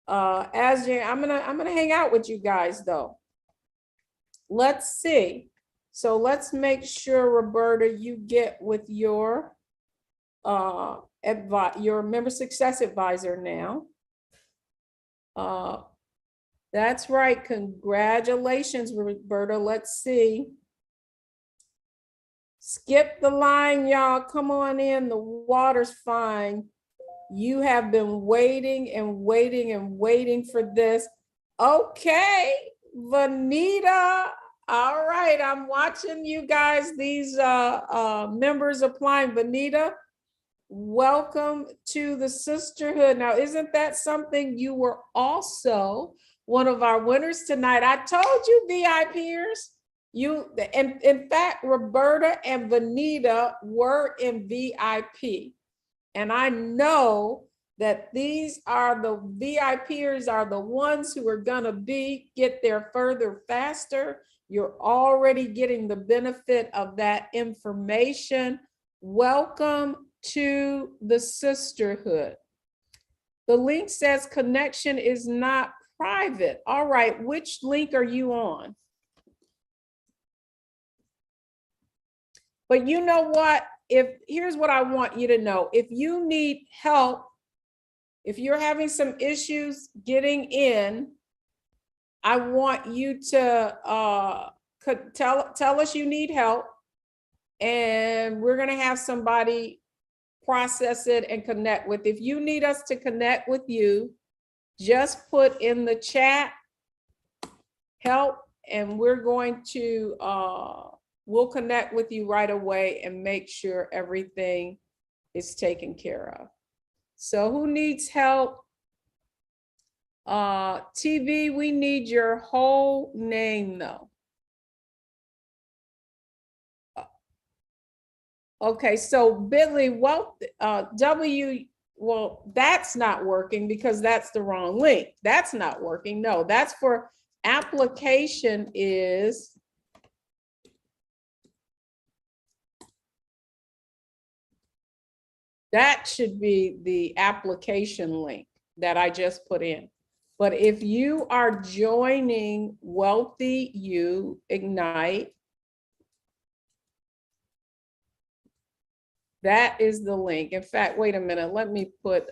I'm gonna hang out with you guys though. Let's see. So let's make sure, Roberta, you get with your member success advisor now. That's right. Congratulations, Roberta. Let's see. Skip the line, y'all. Come on in. The water's fine. You have been waiting and waiting and waiting for this. Okay, Vanita. All right, I'm watching you guys. These members applying. Vanita, welcome to the sisterhood. Now, isn't that something? You were also one of our winners tonight. I told you, VIPers. In fact, Roberta and Vanita were in VIP. And I know that these are the VIPers, are the ones who are gonna get there further faster. You're already getting the benefit of that information. Welcome to the sisterhood. The link says connection is not private. All right, which link are you on? But you know what? Here's what I want you to know. If you need help, if you're having some issues getting in, I want you to tell us you need help, and we're going to have somebody process it and connect with. If you need us to connect with you, just put in the chat help, and we're going to we'll connect with you right away and make sure everything is taken care of. So who needs help? TV, we need your whole name though. Okay, so Billy, well, well, that's not working because that's the wrong link. That's not working. No, that's for application is. That should be the application link that I just put in. But if you are joining WealthyU Ignite, that is the link. In fact, wait a minute, let me put,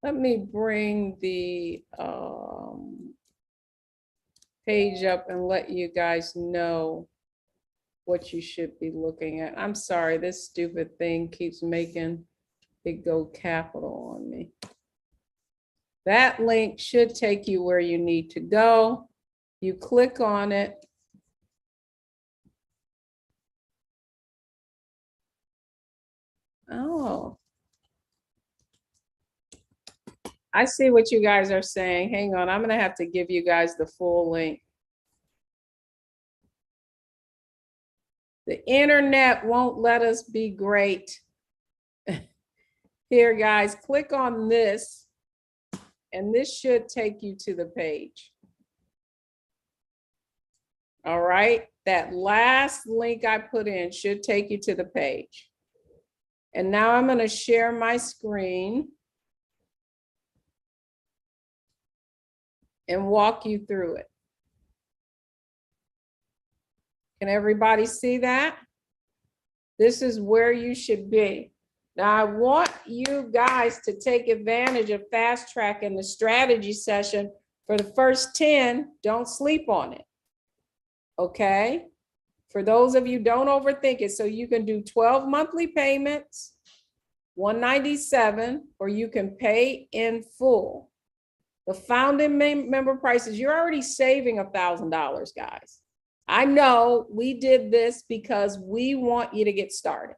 let me bring the page up and let you guys know what you should be looking at. I'm sorry, this stupid thing keeps making it go capital on me. That link should take you where you need to go. You click on it. Oh, I see what you guys are saying. Hang on, I'm gonna have to give you guys the full link. The internet won't let us be great. Here, guys, click on this, and this should take you to the page. All right, that last link I put in should take you to the page. And now I'm going to share my screen and walk you through it. Can everybody see that? This is where you should be. Now, I want you guys to take advantage of fast track in the strategy session for the first 10. Don't sleep on it. Okay? For those of you, don't overthink it. So you can do 12 monthly payments, $197, or you can pay in full. The founding member prices, you're already saving $1,000, guys. I know we did this because we want you to get started.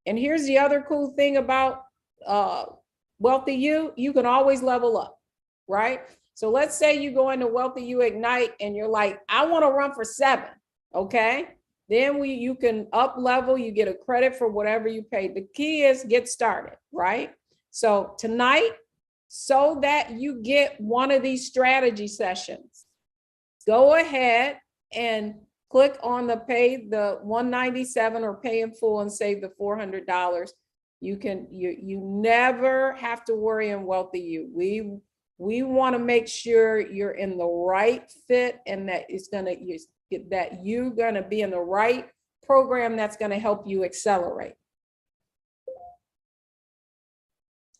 And here's the other cool thing about WealthyU, you can always level up, right? So let's say you go into WealthyU Ignite and you're like, I want to run for 7, okay? Then you can up level, you get a credit for whatever you paid. The key is get started, right? So tonight, so that you get one of these strategy sessions, go ahead and click on the pay the $197 or pay in full and save the $400. You never have to worry in WealthyU. We want to make sure you're in the right fit and that you're gonna be in the right program that's gonna help you accelerate.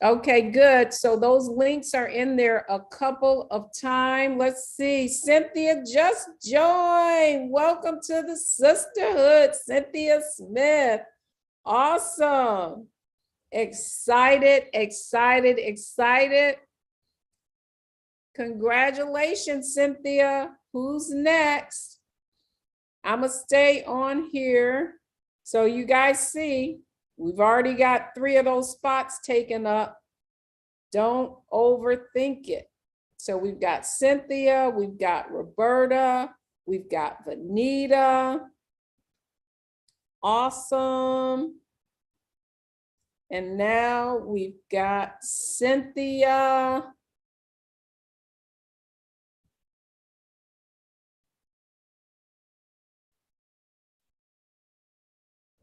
Okay, good. So those links are in there a couple of times. Let's see. Cynthia just joined. Welcome to the sisterhood, Cynthia Smith. Awesome. Excited, excited, excited. Congratulations, Cynthia. Who's next? I'm going to stay on here. So you guys see, we've already got 3 of those spots taken up. Don't overthink it. So we've got Cynthia, we've got Roberta, we've got Vanita. Awesome. And now we've got Cynthia.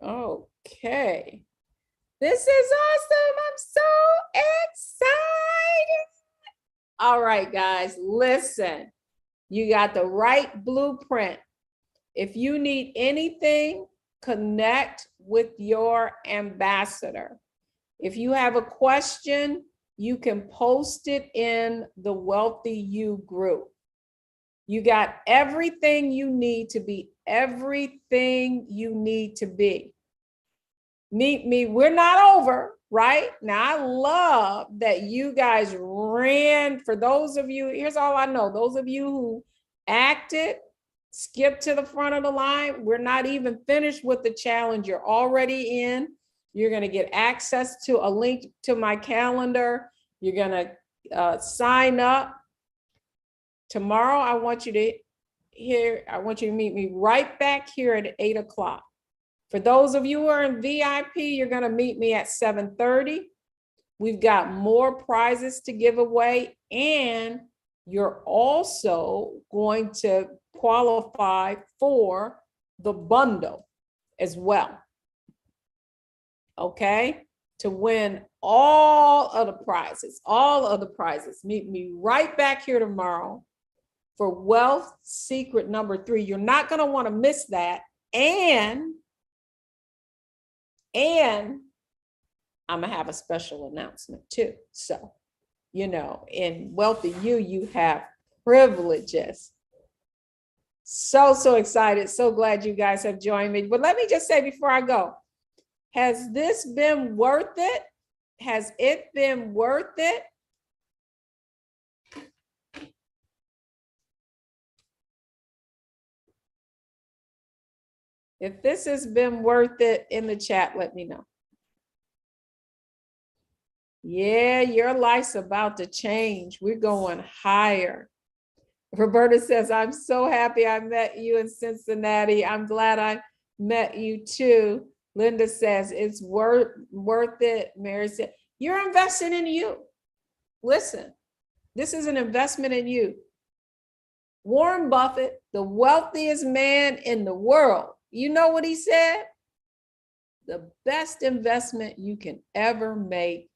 Okay. This is awesome. I'm so excited. All right, guys, listen. You got the right blueprint. If you need anything, connect with your ambassador. If you have a question, you can post it in the WealthyU group. You got everything you need to be everything you need to be. Meet me. We're not over, right? Now, I love that you guys ran. For those of you, here's all I know. Those of you who acted, skipped to the front of the line, we're not even finished with the challenge. You're already in. You're going to get access to a link to my calendar. You're going to sign up. Tomorrow, I want you to meet me right back here at 8 o'clock. For those of you who are in VIP, you're going to meet me at 7:30. We've got more prizes to give away, and you're also going to qualify for the bundle as well. Okay? To win all of the prizes. Meet me right back here tomorrow for Wealth Secret number 3. You're not going to want to miss that. And I'm going to have a special announcement too. So, you know, in WealthyU, you have privileges. So excited. So glad you guys have joined me. But let me just say before I go, has this been worth it? Has it been worth it? If this has been worth it, in the chat, let me know. Yeah, your life's about to change. We're going higher. Roberta says, I'm so happy I met you in Cincinnati. I'm glad I met you too. Linda says, it's worth it. Mary said, you're investing in you. Listen, this is an investment in you. Warren Buffett, the wealthiest man in the world, you know what he said? The best investment you can ever make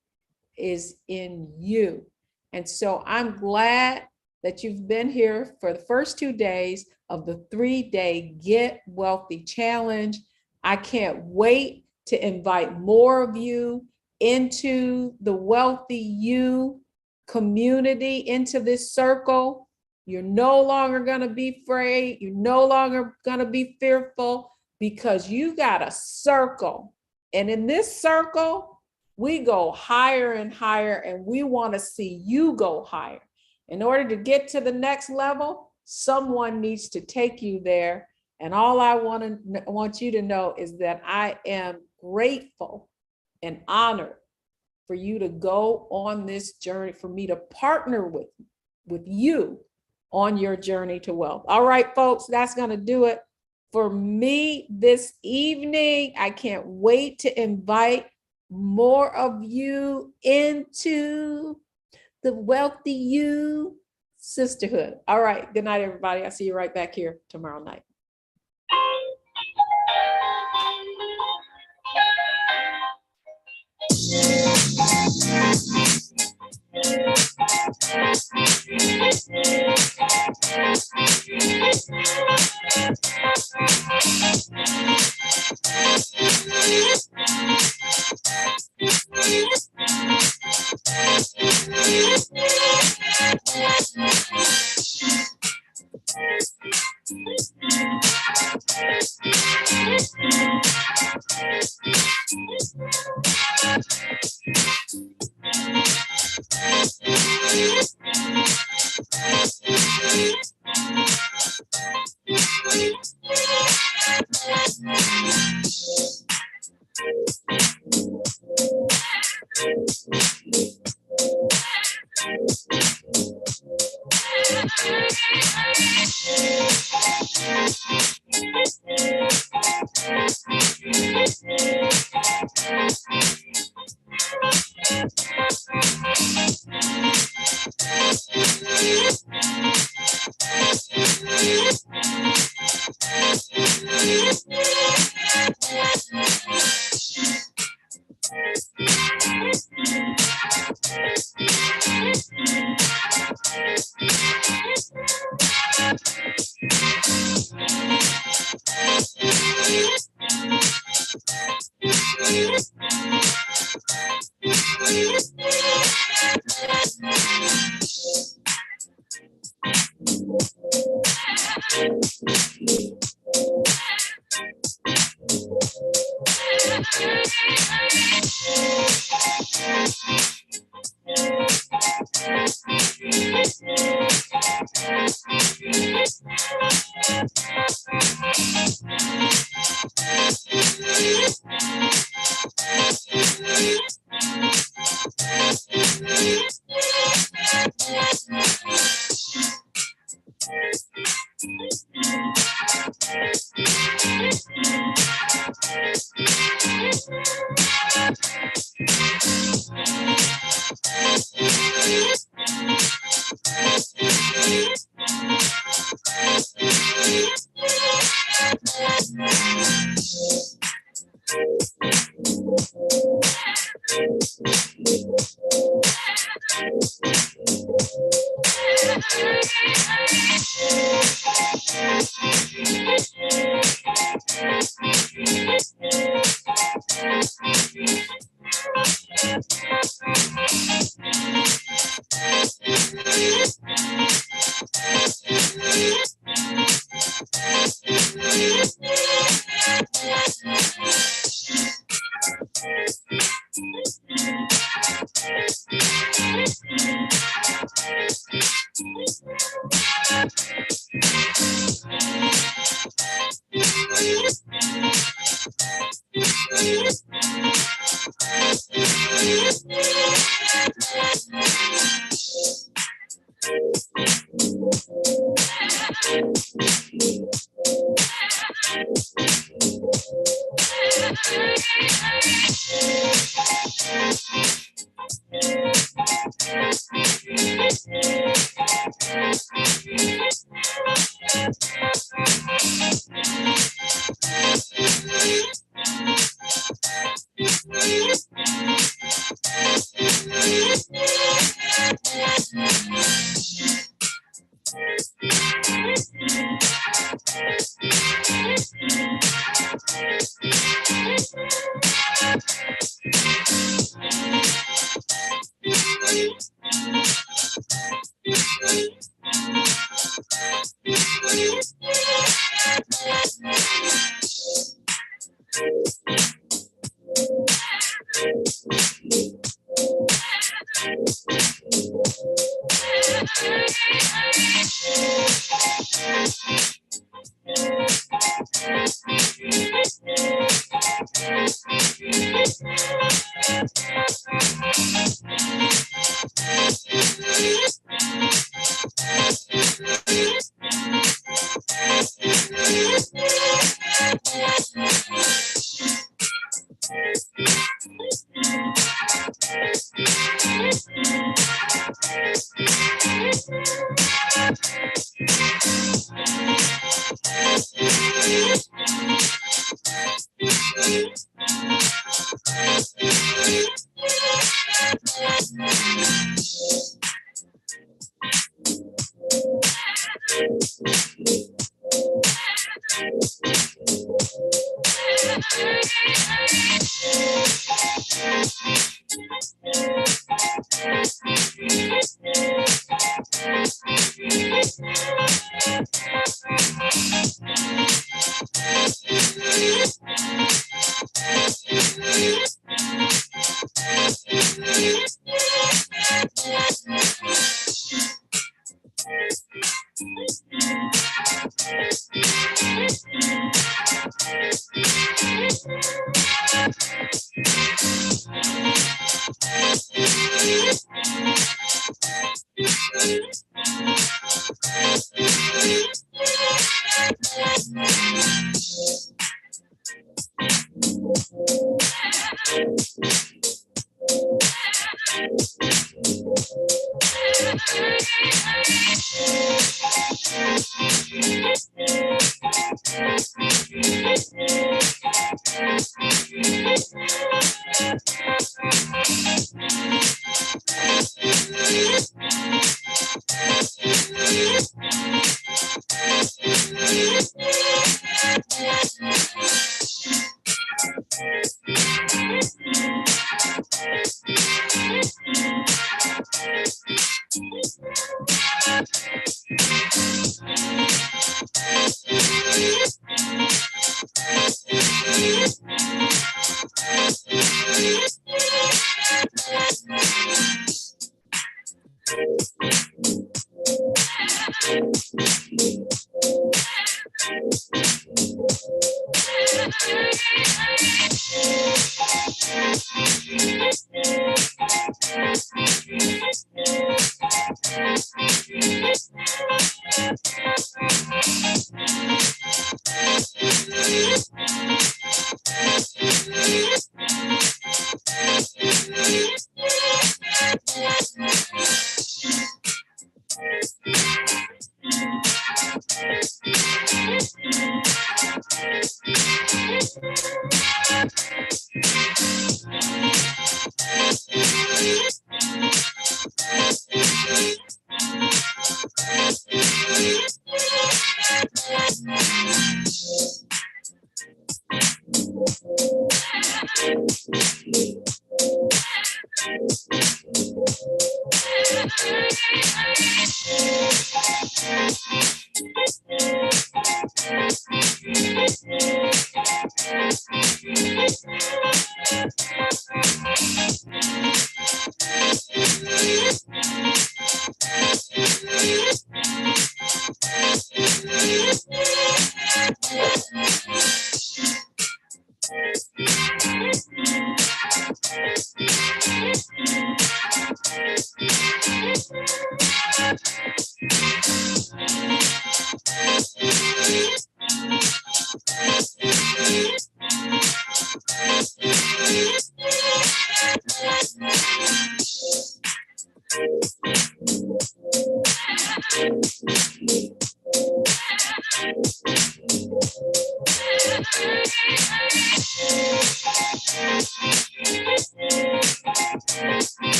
is in you. And so I'm glad that you've been here for the first 2 days of the 3-day Get Wealthy Challenge. I can't wait to invite more of you into the WealthyU community, into this circle. You're no longer going to be afraid. You're no longer going to be fearful, because you got a circle. And in this circle, we go higher and higher, and we want to see you go higher. In order to get to the next level, someone needs to take you there. And all I want you to know is that I am grateful and honored for you to go on this journey, for me to partner with you on your journey to wealth. All right, folks, that's going to do it for me this evening. I can't wait to invite more of you into the WealthyU sisterhood. All right. Good night, everybody. I'll see you right back here tomorrow night.